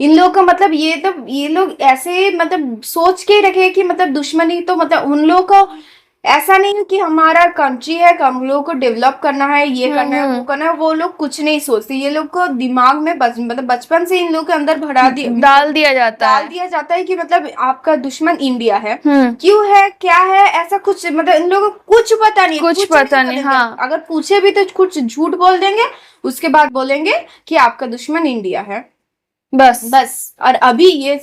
इन लोगों का मतलब ये लोग ऐसे मतलब सोच के ही रखे कि मतलब दुश्मनी, तो मतलब उन लोगों को ऐसा नहीं है कि हमारा कंट्री है, हम लोगों को डेवलप करना है, ये करना है, वो करना है, वो लोग कुछ नहीं सोचते। ये लोग को दिमाग में मतलब बचपन से इन लोग के अंदर डाल दिया जाता है कि मतलब आपका दुश्मन इंडिया है। क्यों है, क्या है, ऐसा कुछ मतलब इन लोगों को कुछ पता नहीं। हाँ, अगर पूछे भी तो कुछ झूठ बोल देंगे, उसके बाद बोलेंगे कि आपका दुश्मन इंडिया है। बस। और अभी ये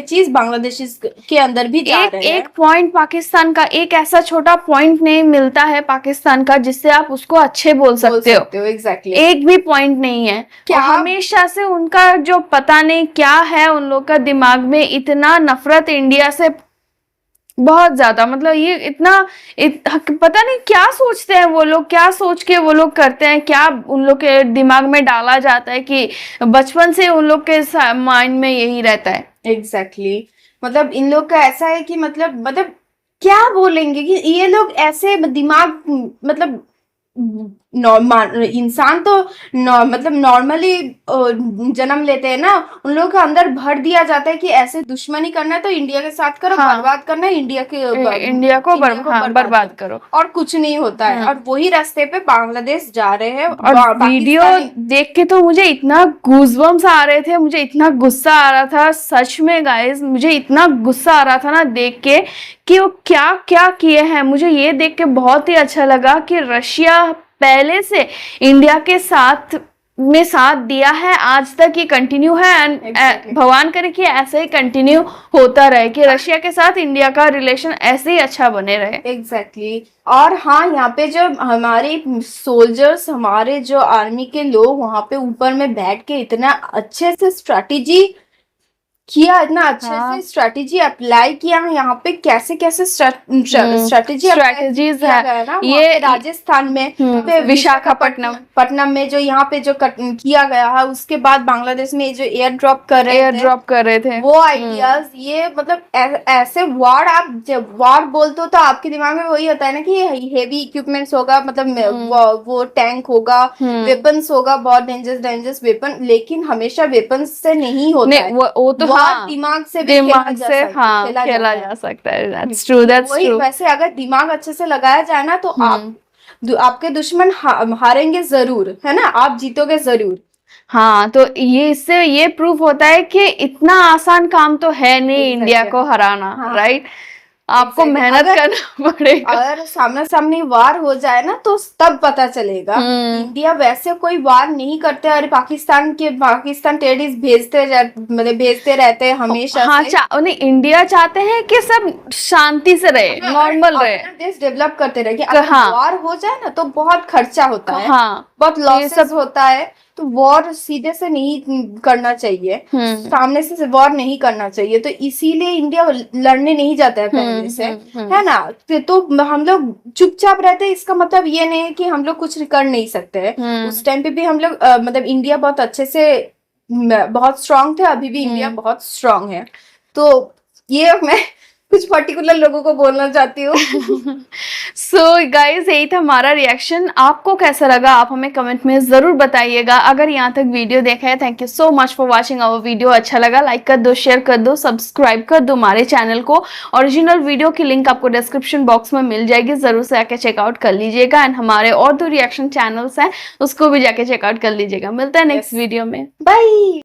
चीज बांग्लादेश के अंदर भी जा रहे हैं। एक पॉइंट पाकिस्तान का, एक ऐसा छोटा पॉइंट नहीं मिलता है पाकिस्तान का जिससे आप उसको अच्छे बोल सकते हो। एग्जैक्टली। एक भी पॉइंट नहीं है। क्या हमेशा से उनका जो पता नहीं क्या है, उन लोग का दिमाग में इतना नफरत इंडिया से, बहुत ज्यादा, मतलब ये पता नहीं क्या सोचते हैं वो लोग, क्या सोच के वो लोग करते हैं, क्या उन लोग के दिमाग में डाला जाता है कि बचपन से उन लोग के माइंड में यही रहता है। एग्जैक्टली मतलब इन लोग का ऐसा है कि मतलब क्या बोलेंगे कि ये लोग ऐसे दिमाग, मतलब इंसान तो मतलब नॉर्मली जन्म लेते हैं ना, उन लोगों के अंदर भर दिया जाता है कि ऐसे दुश्मनी करना है तो इंडिया के साथ करो। हाँ। बर्बाद करना है इंडिया को बर्बाद करो, और कुछ नहीं होता है। और वही रास्ते पे बांग्लादेश जा रहे हैं। और वीडियो देख के तो मुझे इतना गूज़बम्स आ रहे थे, मुझे इतना गुस्सा आ रहा था, सच में गाइस मुझे इतना गुस्सा आ रहा था ना देख के कि वो क्या क्या किए हैं। मुझे ये देख के बहुत ही अच्छा लगा कि रशिया पहले से इंडिया के साथ दिया है, आज तक ये कंटिन्यू है। एंड भगवान करे कि ऐसे ही कंटिन्यू होता रहे, कि रशिया के साथ इंडिया का रिलेशन ऐसे ही अच्छा बने रहे। एग्जैक्टली। और हाँ, यहाँ पे जो हमारे सोल्जर्स, हमारे जो आर्मी के लोग वहां पे ऊपर में बैठ के इतना अच्छे से स्ट्रैटेजी किया, इतना अच्छे से स्ट्रैटेजी अप्लाई किया यहाँ पे, कैसे कैसे स्ट्रैटेजीज है ना ये राजस्थान में, विशाखापट्टनम में जो यहाँ पे जो किया गया है, उसके बाद बांग्लादेश में जो एयर ड्रॉप कर रहे थे वो आइडियाज, ये मतलब ऐसे वार, आप जब वार बोलते हो तो आपके दिमाग में वही होता है ना कि हेवी इक्विपमेंट्स होगा, मतलब वो टैंक होगा, वेपन्स होगा, बहुत डेंजरस वेपन, लेकिन हमेशा वेपन्स से नहीं होता है, वो तो दिमाग से खेला जा सकता है। That's true, that's true. वैसे अगर दिमाग अच्छे से लगाया जाए ना तो आपके दुश्मन हारेंगे जरूर, है ना, आप जीतोगे जरूर। हाँ, तो ये इससे ये प्रूफ होता है कि इतना आसान काम तो है नहीं इंडिया को हराना। राइट, आपको मेहनत करना पड़ेगा। अगर सामने सामने वार हो जाए ना तो तब पता चलेगा। इंडिया वैसे कोई वार नहीं करते, और पाकिस्तान टेररिस्ट भेजते रहते हैं हमेशा। हाँ, नहीं, इंडिया चाहते हैं कि सब शांति से रहे, नॉर्मल रहे, देश डेवलप करते रहे। अगर वार हो जाए ना तो बहुत खर्चा होता है, बहुत लॉसेस होता है, तो वॉर सीधे से नहीं करना चाहिए, सामने से वॉर नहीं करना चाहिए। तो इसीलिए इंडिया लड़ने नहीं जाता है पहले से, है ना। तो हम लोग चुपचाप रहते हैं, इसका मतलब ये नहीं है कि हम लोग कुछ कर नहीं सकते। उस टाइम पे भी हम लोग मतलब इंडिया बहुत अच्छे से बहुत स्ट्रांग थे, अभी भी इंडिया बहुत स्ट्रांग है। तो ये मैं कुछ पर्टिकुलर लोगों को बोलना चाहती हूँ। सो गाइज, यही था हमारा रिएक्शन। आपको कैसा लगा आप हमें कमेंट में जरूर बताइएगा। अगर यहाँ तक वीडियो देखा है, thank you so much for watching our video. अच्छा लगा लाइक कर दो, शेयर कर दो, सब्सक्राइब कर दो हमारे चैनल को। ओरिजिनल वीडियो की लिंक आपको डिस्क्रिप्शन बॉक्स में मिल जाएगी, जरूर से आके चेकआउट कर लीजिएगा। एंड हमारे और 2 रिएक्शन चैनल्स हैं, उसको भी जाके चेकआउट कर लीजिएगा। मिलता है नेक्स्ट वीडियो में, बाय।